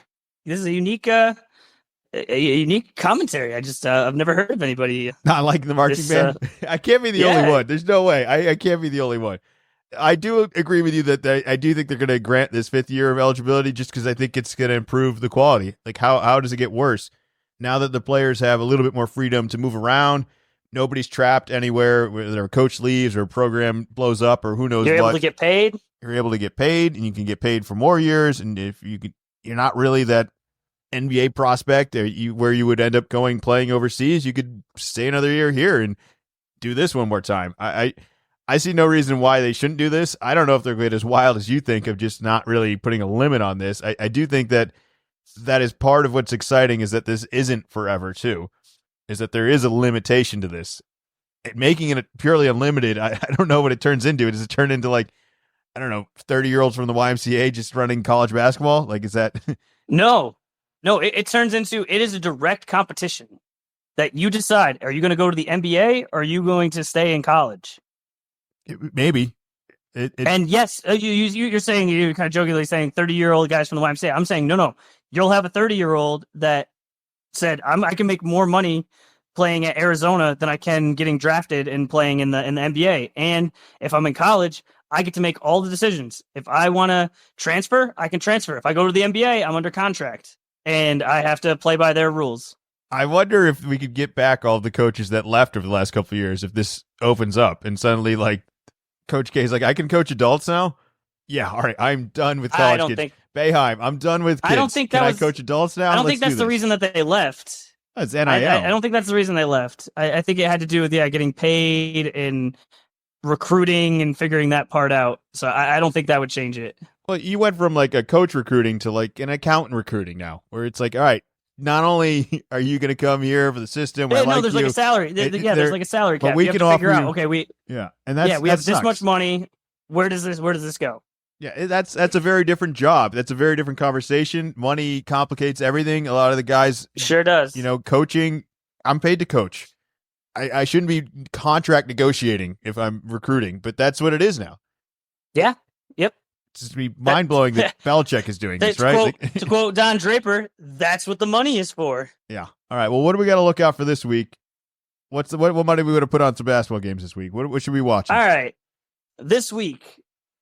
commentary. I've never heard of anybody not liking the marching band. I can't be the only one. There's no way. I can't be the only one. I do agree with you that I do think they're going to grant this 5th year of eligibility, just because I think it's going to improve the quality. Like how does it get worse now that the players have a little bit more freedom to move around? Nobody's trapped anywhere, whether a coach leaves or a program blows up or who knows what. You're able to get paid. You're able to get paid, and you can get paid for more years. And if you're not really that NBA prospect where you would end up playing overseas, you could stay another year here and do this one more time. I see no reason why they shouldn't do this. I don't know if they're going as wild as you think of just not really putting a limit on this. I do think that is part of what's exciting, is that this isn't forever too, is that there is a limitation to this. Making it purely unlimited, I don't know what it turns into. Does it turn into 30-year-olds from the YMCA just running college basketball? Like, is that? No, it turns into, it is a direct competition that you decide, are you going to go to the NBA or are you going to stay in college? Maybe. And yes, you're saying, you're kind of jokingly saying 30-year-old guys from the YMCA. I'm saying, no, you'll have a 30-year-old that said, I can make more money playing at Arizona than I can getting drafted and playing in the NBA. And if I'm in college, I get to make all the decisions. If I want to transfer, I can transfer. If I go to the NBA, I'm under contract and I have to play by their rules. I wonder if we could get back all the coaches that left over the last couple of years if this opens up and suddenly Coach K is like, I can coach adults now? Yeah, all right, I'm done with college kids. Boeheim, I'm done with kids. I don't think I coach adults now? I don't think that's the reason that they left. That's NIL. I don't think that's the reason they left. I think it had to do with getting paid and recruiting and figuring that part out. So I don't think that would change it. Well, you went from a coach recruiting to an accountant recruiting now, where it's all right, not only are you going to come here for the system, there's a salary. There's a salary cap. But we can offer you. Okay, we have this much money. Where does this go? Yeah, that's a very different job. That's a very different conversation. Money complicates everything. A lot of the guys sure does. Coaching. I'm paid to coach. I shouldn't be contract negotiating if I'm recruiting, but that's what it is now. Yeah. Yep. It's just be mind blowing that Belichick is doing this, right? To quote Don Draper, that's what the money is for. Yeah. All right. Well, what do we got to look out for this week? What money are we going to put on some basketball games this week? What should we watch? All right. This week,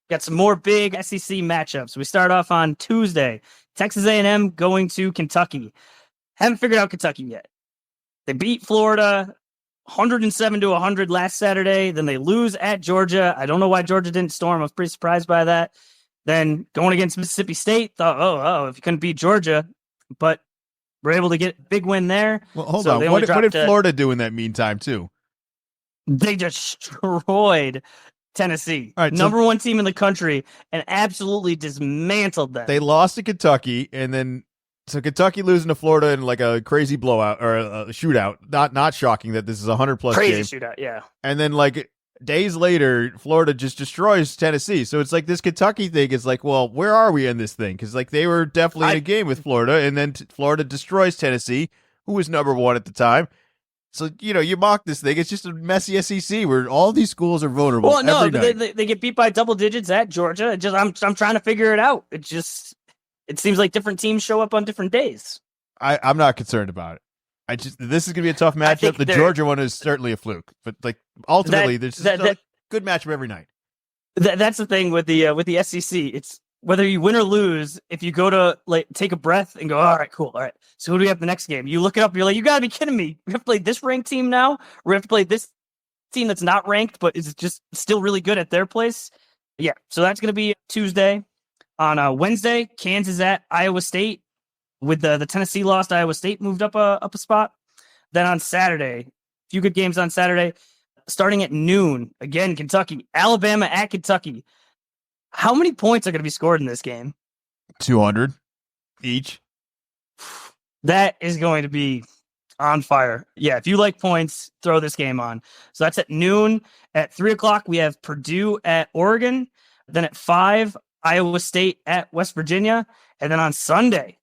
got some more big SEC matchups. We start off on Tuesday. Texas A&M going to Kentucky. Haven't figured out Kentucky yet. They beat Florida 107-100 last Saturday. Then they lose at Georgia. I don't know why Georgia didn't storm. I was pretty surprised by that. Then going against Mississippi State, thought, if you couldn't beat Georgia, but we're able to get a big win there. Well, hold on. What did Florida do in that meantime, too? They destroyed Tennessee, all right, number one team in the country, and absolutely dismantled them. They lost to Kentucky, and then so Kentucky losing to Florida in like a crazy blowout or a shootout. Not shocking that this is a 100+ crazy game. Shootout, yeah. And then like days later, Florida just destroys Tennessee. So it's like this Kentucky thing is like, well, where are we in this thing? Because like they were definitely in a game with Florida, and then Florida destroys Tennessee, who was number one at the time. So, you mock this thing. It's just a messy SEC where all these schools are vulnerable. Well, no, every night. They get beat by double digits at Georgia. I'm trying to figure it out. It seems like different teams show up on different days. I'm not concerned about it. This is going to be a tough matchup. The Georgia one is certainly a fluke, but like ultimately, there's a good matchup every night. That's the thing with the SEC. It's whether you win or lose. If you go to like take a breath and go, all right, cool, all right. So who do we have the next game? You look it up. You're like, you gotta be kidding me. We have to play this ranked team now. We have to play this team that's not ranked, but is just still really good at their place. Yeah. So that's gonna be Tuesday. On Wednesday, Kansas at Iowa State. With the Tennessee lost, Iowa State moved up a spot. Then on Saturday, a few good games on Saturday. Starting at noon, again, Kentucky. Alabama at Kentucky. How many points are going to be scored in this game? 200 each. That is going to be on fire. Yeah, if you like points, throw this game on. So that's at noon. At 3 o'clock, we have Purdue at Oregon. Then at 5, Iowa State at West Virginia. And then on Sunday.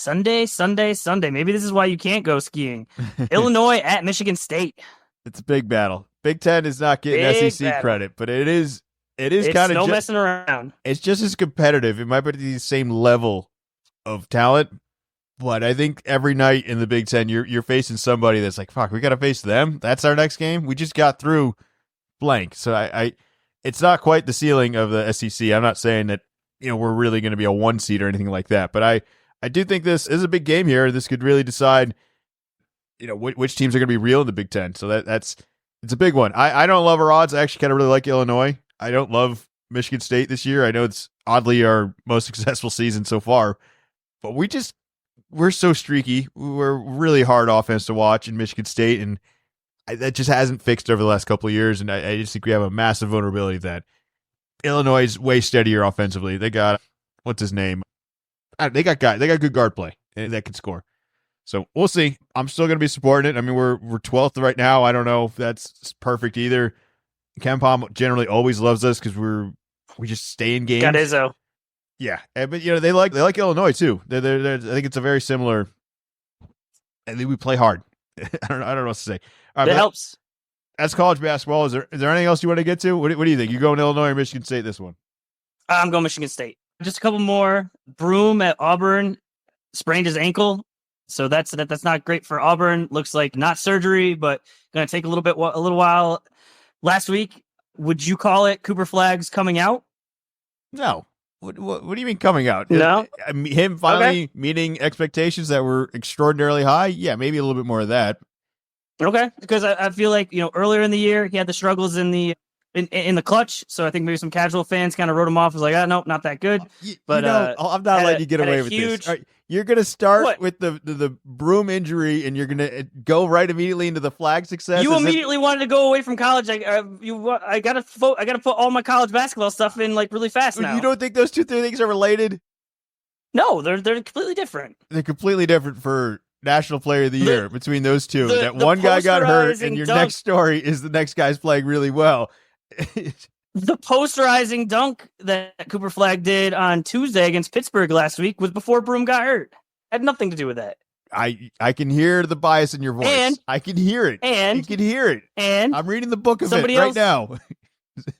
Maybe this is why you can't go skiing. Illinois at Michigan State. It's a big battle. Big Ten is not getting SEC credit, but it is kind of no messing around. It's just as competitive. It might be the same level of talent, but I think every night in the Big Ten, you're facing somebody that's like, fuck, we got to face them. That's our next game. We just got through blank. So it's not quite the ceiling of the SEC. I'm not saying that we're really going to be a 1 seed or anything like that, but I do think this is a big game here. This could really decide, which teams are going to be real in the Big Ten. So it's a big one. I don't love our odds. I actually kind of really like Illinois. I don't love Michigan State this year. I know it's oddly our most successful season so far, but we're so streaky. We're really hard offense to watch in Michigan State, and that just hasn't fixed over the last couple of years. And I just think we have a massive vulnerability that Illinois is way steadier offensively. They got, what's his name? They got good guard play that can score. So we'll see. I'm still going to be supporting it. I mean, we're 12th right now. I don't know if that's perfect either. KenPom generally always loves us because we just stay in games. Got Izzo. Yeah, but they like Illinois too. They're I think it's a very similar. I think we play hard. I don't know what to say. All right, that helps. That's college basketball. Is there anything else you want to get to? What do you think? You going Illinois or Michigan State this one? I'm going Michigan State. Just a couple more. Broom at Auburn sprained his ankle, so that's not great for Auburn. Looks like not surgery, but going to take a little while. Last week, would you call it Cooper Flagg's coming out? No. What do you mean coming out? No. Him finally meeting expectations that were extraordinarily high? Yeah, maybe a little bit more of that. Okay, because I feel like earlier in the year he had the struggles in the clutch, so I think maybe some casual fans kind of wrote him off as like, nope, not that good. But I'm not letting you get away with this. Right, you're gonna start with the Broom injury, and you're gonna go right immediately into the Flag success. You immediately wanted to go away from college. I gotta put all my college basketball stuff in like really fast now. You don't think those two things are related? No, they're completely different. They're completely different for National Player of the Year between those two. That one guy got hurt, and your next story is the next guy's playing really well. The posterizing dunk that Cooper Flagg did on Tuesday against Pittsburgh last week was before Broom got hurt. Had nothing to do with that. I can hear the bias in your voice. I can hear it. You can hear it. And I'm reading the book of it right now.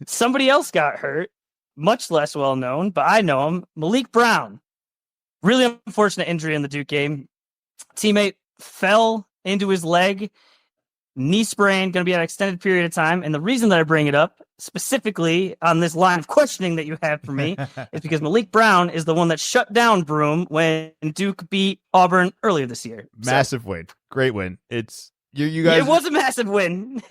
Somebody else got hurt, much less well known, but I know him. Malik Brown. Really unfortunate injury in the Duke game. Teammate fell into his leg. Knee sprain, going to be an extended period of time. And the reason that I bring it up specifically on this line of questioning that you have for me is because Malik Brown is the one that shut down Broom when Duke beat Auburn earlier this year. Massive win. Great win. It's You guys, It was a massive win.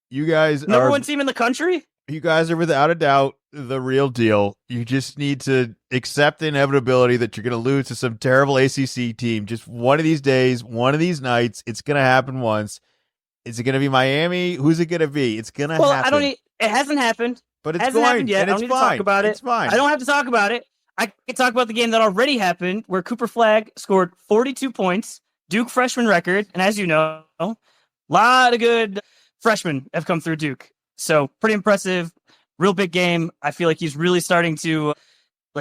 you guys Number are one team in the country. you guys are without a doubt the real deal. You just need to accept the inevitability that you're going to lose to some terrible ACC team. Just one of these days, one of these nights, it's going to happen once. Is it going to be Miami? Who's it going to be? It's going to happen. I don't need. It hasn't happened. But it's hasn't going, happened yet. and I it's don't need fine. to talk about it. It's fine. I don't have to talk about it. I can talk about the game that already happened, where Cooper Flagg scored 42 points, Duke freshman record, and as you know, a lot of good freshmen have come through Duke. So pretty impressive, real big game. I feel like he's really starting to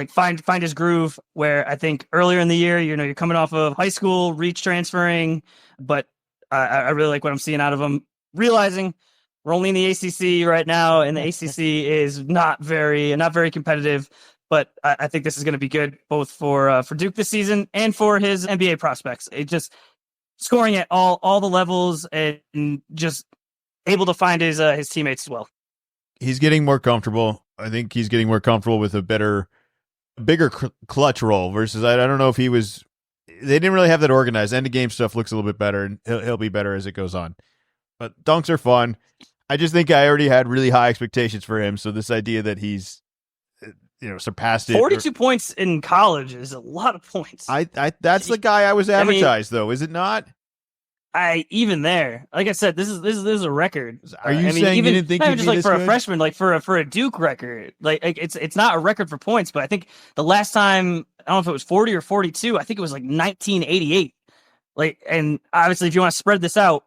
find his groove. Where I think earlier in the year, you're coming off of high school, reach transferring, but I really like what I'm seeing out of him. Realizing we're only in the ACC right now, and the ACC is not very competitive. But I think this is going to be good both for Duke this season and for his NBA prospects. It just scoring at all the levels and just able to find his teammates as well. He's getting more comfortable. I think he's getting more comfortable with a bigger clutch role versus I don't know if he was. They didn't really have that organized. End of game stuff looks a little bit better, and he'll be better as it goes on. But dunks are fun. I just think I already had really high expectations for him. So this idea that he's surpassed it. 42 points in college is a lot of points. That's the guy I was advertised, though, is it not? Even there, like I said, this is a record. Are you saying you didn't think not he'd just be like this for good? a freshman, like for a Duke record? Like it's not a record for points, but I think the last time, I don't know if it was 40 or 42. I think it was like 1988. And obviously, if you want to spread this out,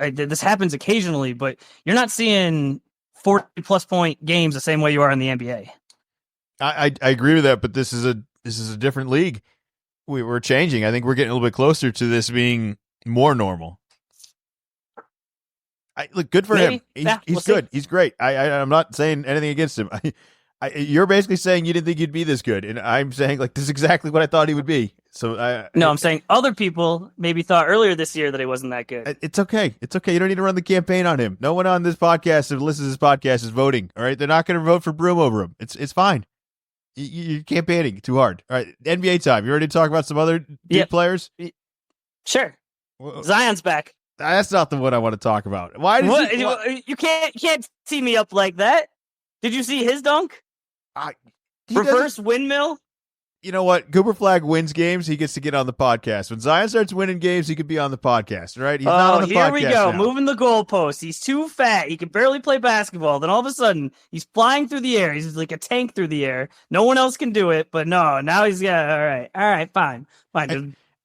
this happens occasionally, but you're not seeing 40+ point games the same way you are in the NBA. I agree with that, but this is a different league. We're changing. I think we're getting a little bit closer to this being more normal. Look, good for him. He's we'll good. See. He's great. I'm not saying anything against him. You're basically saying you didn't think he'd be this good, and I'm saying this is exactly what I thought he would be. So I'm saying other people maybe thought earlier this year that he wasn't that good. It's okay. It's okay. You don't need to run the campaign on him. No one on this podcast who listens to this podcast is voting. All right, they're not going to vote for Broom over him. It's fine. You're campaigning too hard. All right, NBA time. You ready to talk about some other Duke players? Sure. Zion's back. That's not the one I want to talk about. Why did you can't tee me up like that? Did you see his dunk? Reverse windmill? You know what? Cooper Flagg wins games. He gets to get on the podcast. When Zion starts winning games, he could be on the podcast. Right? He's not on the podcast. Here we go. Now. Moving the goalposts. He's too fat. He can barely play basketball. Then all of a sudden, he's flying through the air. He's like a tank through the air. No one else can do it. But no, now he's all right, fine.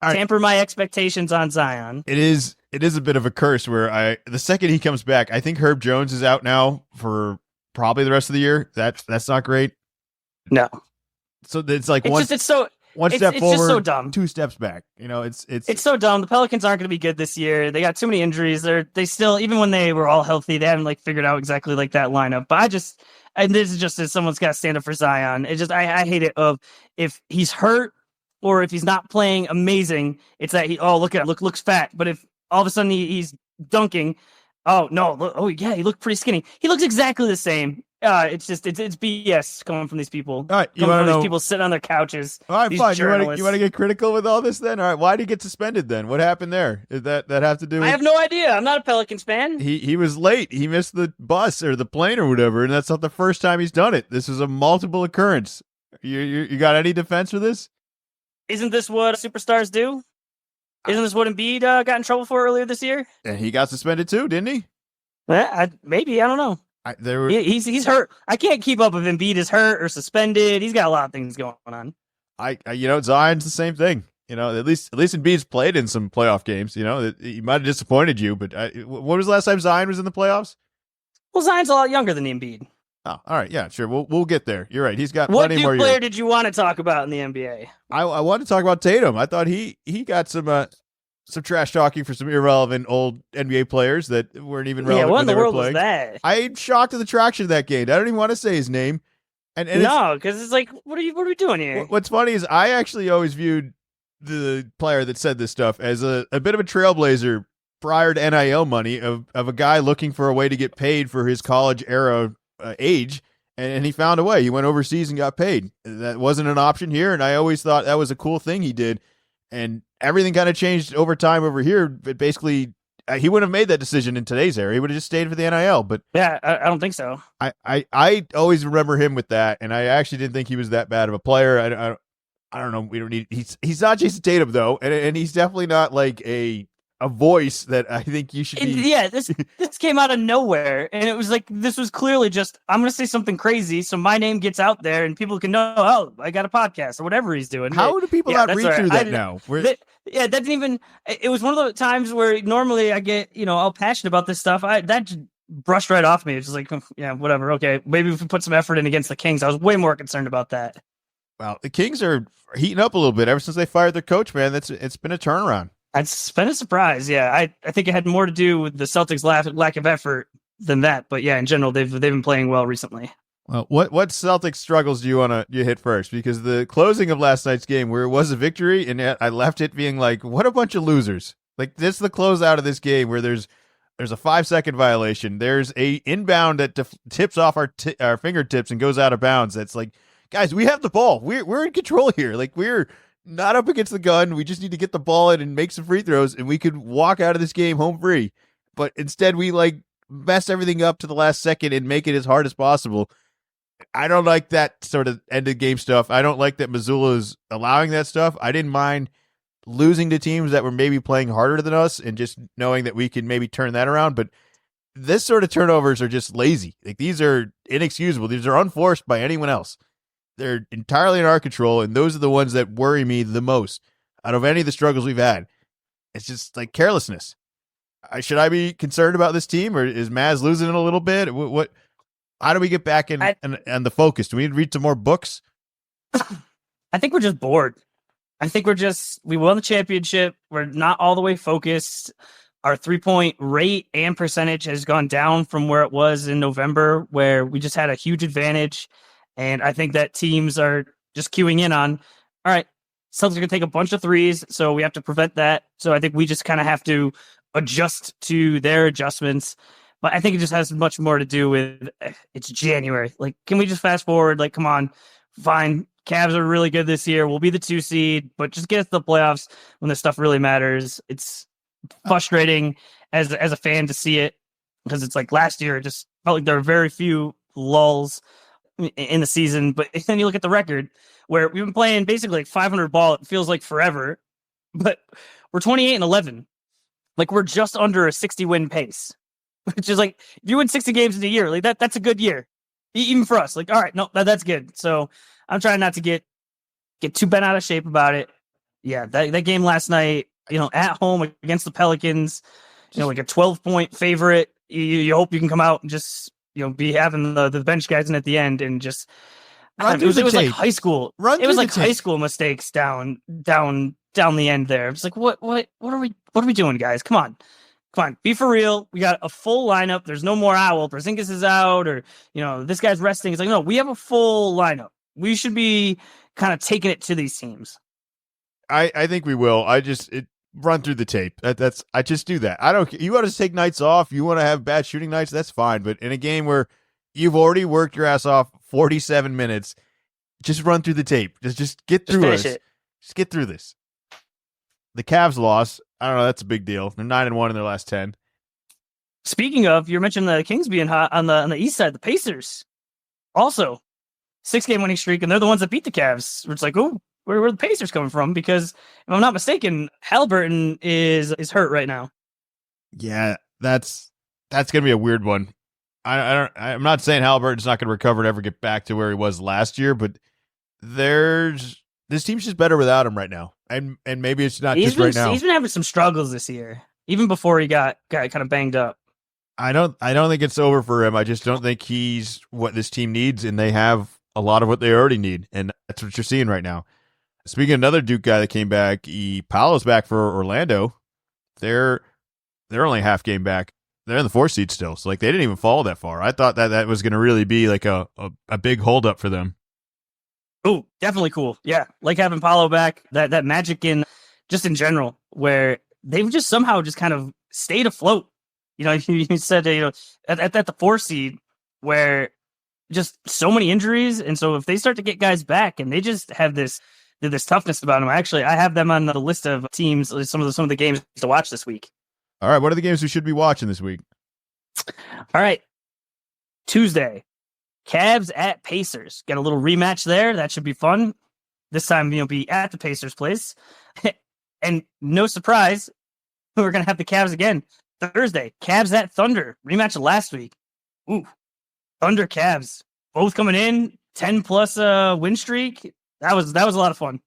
Tamper my expectations on Zion. It is a bit of a curse where the second he comes back, I think Herb Jones is out now for probably the rest of the year. That's not great. No. So it's like one step forward, just so dumb. 2 steps back. It's so dumb. The Pelicans aren't going to be good this year. They got too many injuries. They still, even when they were all healthy, they haven't figured out exactly that lineup. But this is just as someone's got to stand up for Zion. I hate it if he's hurt or if he's not playing amazing. It's that looks fat. But if all of a sudden he's dunking, he looked pretty skinny. He looks exactly the same. It's BS coming from these people. All right, you want to know? These people sitting on their couches. All right, fine. Journalists. You want to get critical with all this then? All right, why did he get suspended then? What happened there? Did that have to do with... I have no idea. I'm not a Pelicans fan. He was late. He missed the bus or the plane or whatever, and that's not the first time he's done it. This is a multiple occurrence. You got any defense for this? Isn't this what superstars do? Isn't this what Embiid got in trouble for earlier this year? And he got suspended too, didn't he? Maybe. I don't know. He's hurt. I can't keep up if Embiid is hurt or suspended. He's got a lot of things going on. Zion's the same thing. At least Embiid's played in some playoff games. He might have disappointed you, but when was the last time Zion was in the playoffs? Well, Zion's a lot younger than Embiid. Oh, all right, yeah, sure. We'll get there. You're right. He's got plenty more years. What Duke player did you want to talk about in the NBA? I want to talk about Tatum. I thought he got some trash talking for some irrelevant old NBA players that weren't even relevant. Yeah, what in the world was that? I'm shocked at the traction of that game. I don't even want to say his name. And no, because it's like, what are we doing here? What's funny is I actually always viewed the player that said this stuff as a bit of a trailblazer prior to NIL money of a guy looking for a way to get paid for his college era age, and he found a way. He went overseas and got paid. That wasn't an option here, and I always thought that was a cool thing he did. And everything kind of changed over time over here. But basically, he wouldn't have made that decision in today's era. He would have just stayed for the NIL. But Yeah, I don't think so. I always remember him with that, and I actually didn't think he was that bad of a player. I don't know. We don't need. He's not Jason Tatum though, and he's definitely not like a voice that I think you should be. Yeah, this came out of nowhere, and it was like this was clearly just I'm going to say something crazy, so my name gets out there, and people can know. Oh, I got a podcast or whatever he's doing. How do people not read through that now? Yeah, that didn't even. It was one of the times where normally I get all passionate about this stuff. That just brushed right off me. It's just like yeah, whatever. Okay, maybe if we put some effort in against the Kings, I was way more concerned about that. Well, the Kings are heating up a little bit ever since they fired their coach. Man, it's been a turnaround. It's been a surprise. Yeah, I think it had more to do with the Celtics' lack of effort than that. But yeah, in general, they've been playing well recently. Well, what Celtics struggles do you hit first? Because the closing of last night's game, where it was a victory, and yet I left it being like, what a bunch of losers. Like this, the closeout of this game where there's a 5-second violation. There's a inbound that tips off our fingertips and goes out of bounds. That's like, guys, we have the ball. We're in control here. Like we're not up against the gun. We just need to get the ball in and make some free throws, and we could walk out of this game home free. But instead, we like mess everything up to the last second and make it as hard as possible. I don't like that sort of end of game stuff. I don't like that Missoula is allowing that stuff. I didn't mind losing to teams that were maybe playing harder than us and just knowing that we can maybe turn that around. But this sort of turnovers are just lazy. Like these are inexcusable. These are unforced by anyone else. They're entirely in our control, and those are the ones that worry me the most out of any of the struggles we've had. It's just like carelessness. Should I be concerned about this team, or is Maz losing it a little bit? What? How do we get back in the focus? Do we need to read some more books? I think we're just bored. I think we won the championship. We're not all the way focused. Our 3-point rate and percentage has gone down from where it was in November, where we just had a huge advantage. And I think that teams are just queuing in on, all right, Celtics are going to take a bunch of threes, so we have to prevent that. So I think we just kind of have to adjust to their adjustments. But I think it just has much more to do with it's January. Like, can we just fast forward? Like, come on, fine. Cavs are really good this year. We'll be the 2 seed, but just get us to the playoffs when this stuff really matters. It's frustrating as a fan to see it because it's like last year, it just felt like there were very few lulls in the season. But then you look at the record where we've been playing basically like 500 ball. It feels like forever, but we're 28-11. Like we're just under a 60 win pace. Which is like, if you win 60 games in a year, like that's a good year, even for us. Like, all right, no, that's good. So I'm trying not to get too bent out of shape about it. Yeah, that game last night, at home against the Pelicans, like a 12-point favorite. You hope you can come out and just be having the bench guys in at the end and just. It was like high school. It was like high school mistakes down the end there. It's like what are we doing, guys? Come on, be for real. We got a full lineup. There's no more Owl. Porzingis is out, or this guy's resting. It's like, no, we have a full lineup. We should be kind of taking it to these teams. I think we will. Run through the tape. I just do that. I don't. You want to take nights off. You want to have bad shooting nights. That's fine. But in a game where you've already worked your ass off 47 minutes, just run through the tape. Just get through us. Just get through this. The Cavs lost. I don't know. That's a big deal. They're 9-1 in their last 10. Speaking of, you mentioned the Kings being hot on the east side. The Pacers also 6-game winning streak, and they're the ones that beat the Cavs. It's like, oh, where are the Pacers coming from? Because if I'm not mistaken, Halliburton is hurt right now. Yeah, that's gonna be a weird one. I'm not saying Halliburton's not gonna recover and ever get back to where he was last year, but this team's just better without him right now. And maybe it's not just right now. He's been having some struggles this year, even before he got kind of banged up. I don't think it's over for him. I just don't think he's what this team needs, and they have a lot of what they already need, and that's what you're seeing right now. Speaking of another Duke guy that came back, Paolo's back for Orlando. They're only half game back. They're in the 4th seed still, so like they didn't even fall that far. I thought that was going to really be like a big holdup for them. Oh, definitely cool. Yeah, like having Paolo back. That magic in general, where they've just somehow just kind of stayed afloat. You said at the 4th seed where just so many injuries, and so if they start to get guys back and they just have this toughness about them. Actually, I have them on the list of teams, some of the games to watch this week. All right, what are the games we should be watching this week? All right. Tuesday, Cavs at Pacers. Got a little rematch there. That should be fun. This time, be at the Pacers' place. And no surprise, we're going to have the Cavs again. Thursday, Cavs at Thunder. Rematch of last week. Ooh, Thunder Cavs. Both coming in, 10+ win streak. That was a lot of fun.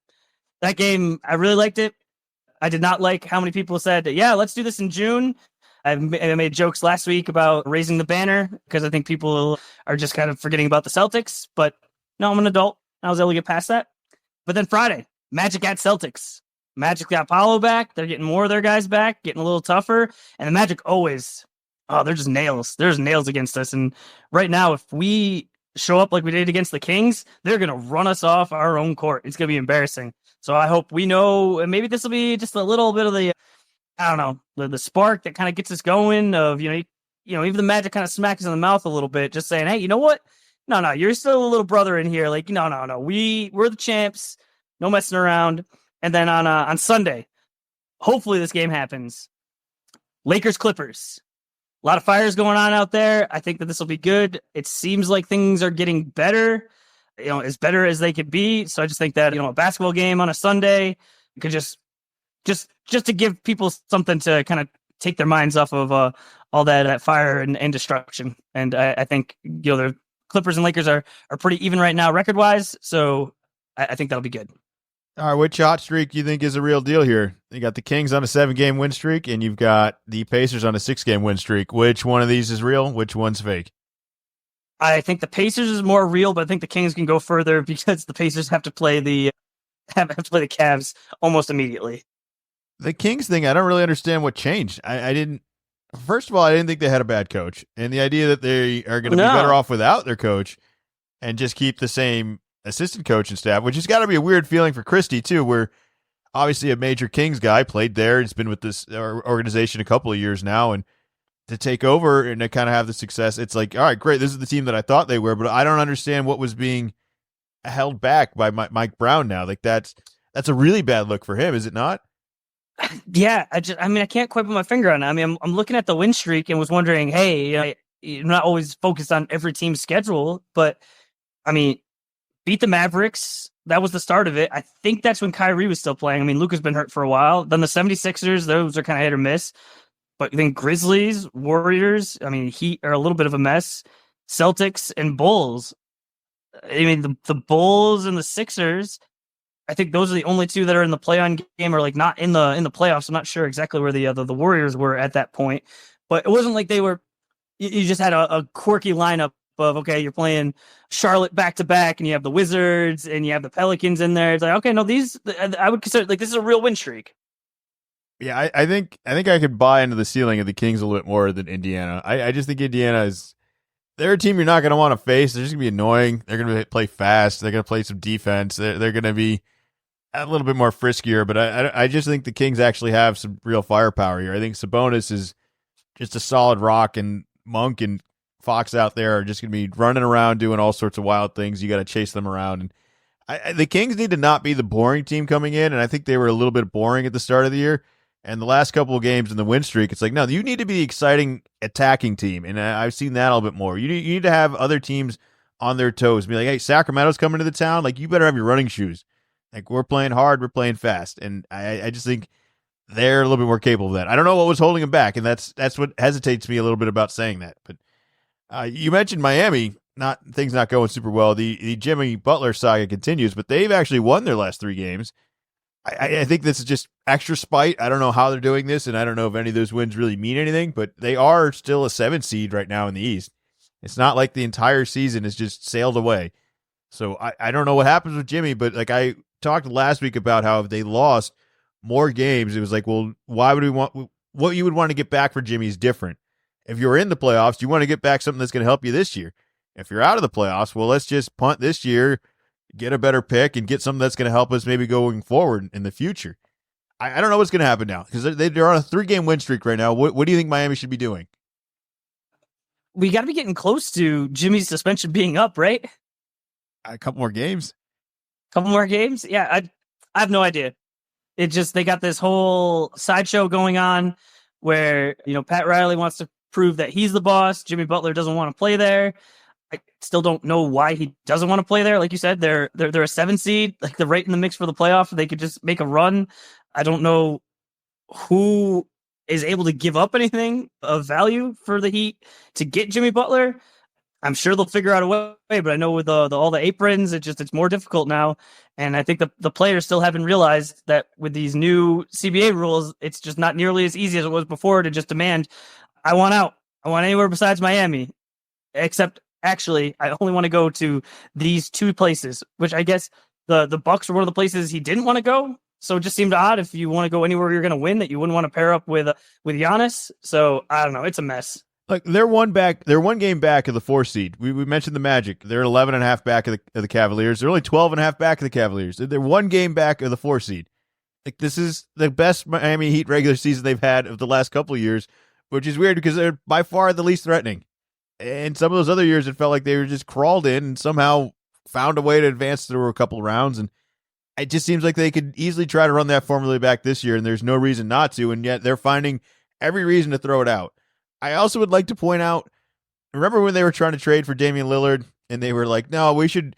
That game, I really liked it. I did not like how many people said, yeah, let's do this in June. I made jokes last week about raising the banner because I think people are just kind of forgetting about the Celtics. But no, I'm an adult. I was able to get past that. But then Friday, Magic at Celtics. Magic got Paolo back. They're getting more of their guys back, getting a little tougher. And the Magic always, they're just nails. There's nails against us. And right now, if we show up like we did against the Kings, they're going to run us off our own court. It's going to be embarrassing. So I hope we know, and maybe this will be just a little bit of the, I don't know, the spark that kind of gets us going of, even the Magic kind of smacks us in the mouth a little bit, just saying, hey, you know what? No, you're still a little brother in here. Like, no. We're the champs. No messing around. And then on Sunday, hopefully this game happens. Lakers Clippers. A lot of fires going on out there. I think that this will be good. It seems like things are getting better, as better as they could be. So I just think that, a basketball game on a Sunday could just to give people something to kind of take their minds off of all that fire and destruction. And I think, the Clippers and Lakers are pretty even right now record wise. So I think that'll be good. All right, which hot streak do you think is a real deal here? You got the Kings on a 7-game win streak, and you've got the Pacers on a 6-game win streak. Which one of these is real? Which one's fake? I think the Pacers is more real, but I think the Kings can go further because the Pacers have to play the Cavs almost immediately. The Kings thing, I don't really understand what changed. First of all, I didn't think they had a bad coach, and the idea that they are going to be better off without their coach and just keep the same assistant coach and staff, which has got to be a weird feeling for Christie too, where obviously a major Kings guy played there. He's been with this organization a couple of years now, and to take over and to kind of have the success, it's like, all right, great. This is the team that I thought they were, but I don't understand what was being held back by Mike Brown now. Like that's a really bad look for him, is it not? Yeah, I can't quite put my finger on it. I mean, I'm looking at the win streak and was wondering, hey, you're not always focused on every team's schedule, but I mean, beat the Mavericks. That was the start of it. I think that's when Kyrie was still playing. I mean, Luka's been hurt for a while. Then the 76ers, those are kind of hit or miss. But then Grizzlies, Warriors, I mean, Heat are a little bit of a mess. Celtics and Bulls. I mean, the Bulls and the Sixers, I think those are the only two that are in the play-on game or like not in the playoffs. I'm not sure exactly where the Warriors were at that point. But it wasn't like they were, you just had a quirky lineup of, okay, you're playing Charlotte back-to-back, and you have the Wizards, and you have the Pelicans in there. It's like, okay, no, these, I would consider, like, this is a real win streak. Yeah, I think I could buy into the ceiling of the Kings a little bit more than Indiana. I just think Indiana they're a team you're not going to want to face. They're just going to be annoying. They're going to play fast. They're going to play some defense. They're going to be a little bit more friskier, but I just think the Kings actually have some real firepower here. I think Sabonis is just a solid rock, and Monk and Fox out there are just going to be running around doing all sorts of wild things. You got to chase them around. And the Kings need to not be the boring team coming in, and I think they were a little bit boring at the start of the year. And the last couple of games in the win streak, it's like, no, you need to be the exciting attacking team, and I've seen that a little bit more. You need to have other teams on their toes. Be like, hey, Sacramento's coming to the town. Like, you better have your running shoes. Like, we're playing hard, we're playing fast, and I just think they're a little bit more capable of that. I don't know what was holding them back, and that's what hesitates me a little bit about saying that, but. You mentioned Miami, things not going super well. The Jimmy Butler saga continues, but they've actually won their last 3 games. I think this is just extra spite. I don't know how they're doing this, and I don't know if any of those wins really mean anything, but they are still a 7 seed right now in the East. It's not like the entire season is just sailed away. So I don't know what happens with Jimmy, but like I talked last week about how if they lost more games, it was like, well, why would we want what you would want to get back for Jimmy is different. If you're in the playoffs, you want to get back something that's going to help you this year. If you're out of the playoffs, well, let's just punt this year, get a better pick, and get something that's going to help us maybe going forward in the future. I don't know what's going to happen now because they're on a 3-game win streak right now. What do you think Miami should be doing? We got to be getting close to Jimmy's suspension being up, right? A couple more games. Yeah, I have no idea. It just, they got this whole sideshow going on where, Pat Riley wants to prove that he's the boss. Jimmy Butler doesn't want to play there. I still don't know why he doesn't want to play there. Like you said, they're a 7 seed, like they're right in the mix for the playoff. They could just make a run. I don't know who is able to give up anything of value for the Heat to get Jimmy Butler. I'm sure they'll figure out a way, but I know with all the aprons, it's more difficult now. And I think the players still haven't realized that with these new CBA rules, it's just not nearly as easy as it was before to just demand, I want out. I want anywhere besides Miami, except actually, I only want to go to these 2 places, which I guess the Bucks were one of the places he didn't want to go. So it just seemed odd if you want to go anywhere you're going to win that you wouldn't want to pair up with Giannis. So I don't know. It's a mess. Like they're one game back of the 4 seed. We mentioned the Magic. They're 11.5 back of the Cavaliers. They're only 12.5 back of the Cavaliers. They're 1 game back of the 4 seed. Like this is the best Miami Heat regular season they've had of the last couple of years, which is weird because they're by far the least threatening. And some of those other years, it felt like they were just crawled in and somehow found a way to advance through a couple of rounds. And it just seems like they could easily try to run that formula back this year, and there's no reason not to. And yet they're finding every reason to throw it out. I also would like to point out, remember when they were trying to trade for Damian Lillard and they were like, no, you should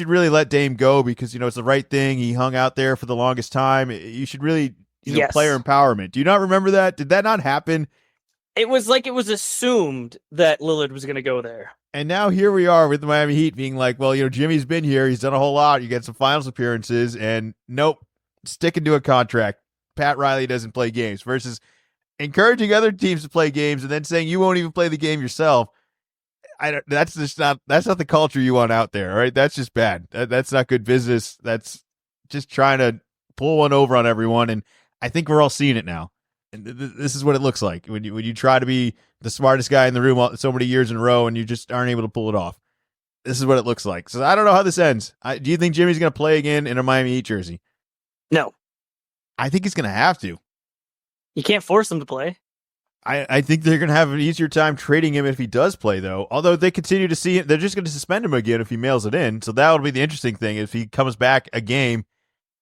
really let Dame go because, it's the right thing. He hung out there for the longest time. You should really, yes. Player empowerment. Do you not remember that? Did that not happen? It was like it was assumed that Lillard was going to go there. And now here we are with the Miami Heat being like, well, Jimmy's been here. He's done a whole lot. You get some finals appearances and nope, sticking to a contract. Pat Riley doesn't play games versus encouraging other teams to play games and then saying you won't even play the game yourself. That's not the culture you want out there. All right. That's just bad. That's not good business. That's just trying to pull one over on everyone. And I think we're all seeing it now. And this is what it looks like when you try to be the smartest guy in the room so many years in a row and you just aren't able to pull it off. This is what it looks like. So I don't know how this ends. Do you think Jimmy's going to play again in a Miami Heat jersey? No. I think he's going to have to. You can't force him to play. I think they're going to have an easier time trading him if he does play, though. Although they continue to see it, they're just going to suspend him again if he mails it in. So that would be the interesting thing. If he comes back a game,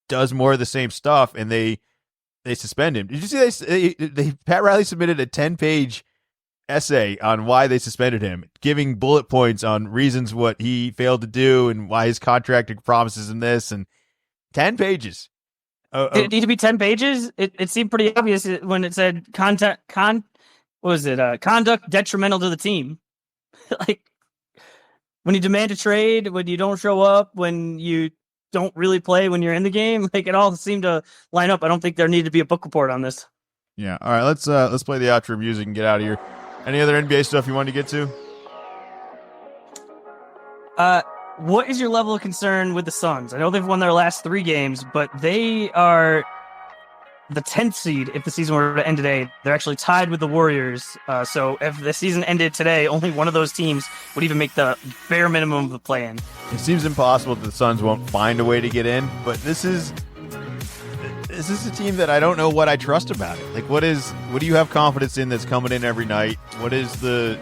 does more of the same stuff, and they suspend him. Did you see Pat Riley submitted a 10-page essay on why they suspended him, giving bullet points on reasons what he failed to do and why his contract promises him this, and 10 pages. Did it need to be 10 pages? It seemed pretty obvious when it said conduct detrimental to the team. Like when you demand a trade, when you don't show up, when you don't really play when you're in the game, like it all seemed to line up. I don't think there needed to be a book report on this. Yeah. All right. Let's play the outro music and get out of here. Any other NBA stuff you wanted to get to? What is your level of concern with the Suns? I know they've won their last 3 games, but they are the 10th seed if the season were to end today. They're actually tied with the Warriors. So if the season ended today, only one of those teams would even make the bare minimum of the play-in. It seems impossible that the Suns won't find a way to get in, but this is a team that I don't know what I trust about it. Like, what do you have confidence in that's coming in every night? What is the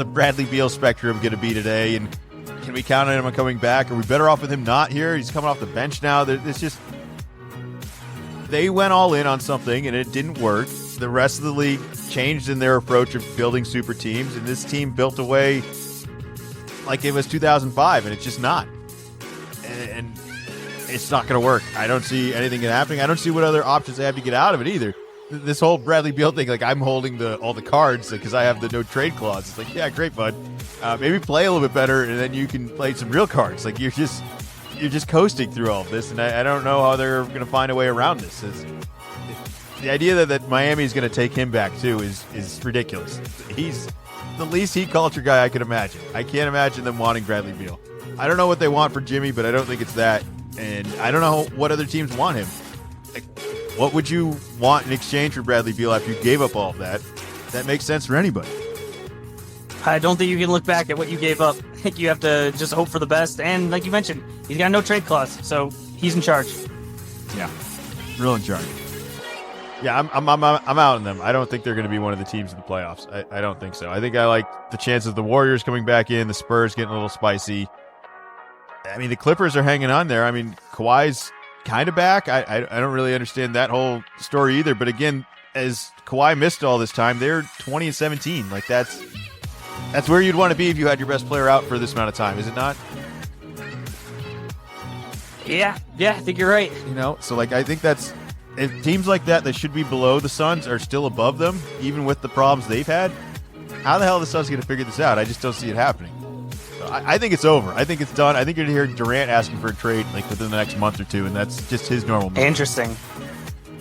Bradley Beal spectrum going to be today? And can we count on him coming back? Are we better off with him not here? He's coming off the bench now. It's just they went all in on something and it didn't work. The rest of the league changed in their approach of building super teams, and this team built away like it was 2005, and it's just not. And it's not going to work. I don't see anything happening. I don't see what other options they have to get out of it either. This whole Bradley Beal thing, like I'm holding all the cards because I have the no trade clause. It's like, yeah, great, bud. Maybe play a little bit better, and then you can play some real cards. Like you're just coasting through all of this, and I don't know how they're going to find a way around this. The idea that Miami is going to take him back too is ridiculous. He's the least Heat culture guy I could imagine. I can't imagine them wanting Bradley Beal. I don't know what they want for Jimmy, but I don't think it's that. And I don't know what other teams want him. Like, what would you want in exchange for Bradley Beal after you gave up all of that? That makes sense for anybody. I don't think you can look back at what you gave up. I think you have to just hope for the best. And like you mentioned, he's got no trade clause, so he's in charge. Yeah, real in charge. Yeah, I'm out on them. I don't think they're going to be one of the teams in the playoffs. I don't think so. I think I like the chance of the Warriors coming back in, the Spurs getting a little spicy. I mean, the Clippers are hanging on there. I mean, Kawhi's kind of back. I don't really understand that whole story either. But again, as Kawhi missed all this time, they're 20-17. Like that's where you'd want to be if you had your best player out for this amount of time, is it not? Yeah, I think you're right. So like I think that's if teams like that should be below the Suns are still above them, even with the problems they've had. How the hell are the Suns going to figure this out? I just don't see it happening. So I think it's over. I think it's done. I think you're going to hear Durant asking for a trade like within the next month or two, and that's just his normal move. Interesting.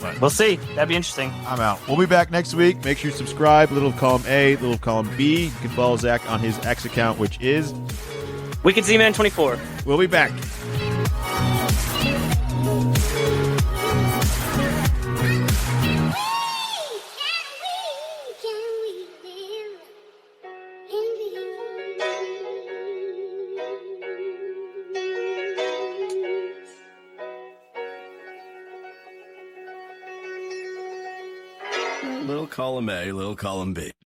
But we'll see. That'd be interesting. I'm out. We'll be back next week. Make sure you subscribe. Little column A, little column B. You can follow Zach on his X account, which is Wicked Z-Man 24. We'll be back. Little column A, little column B.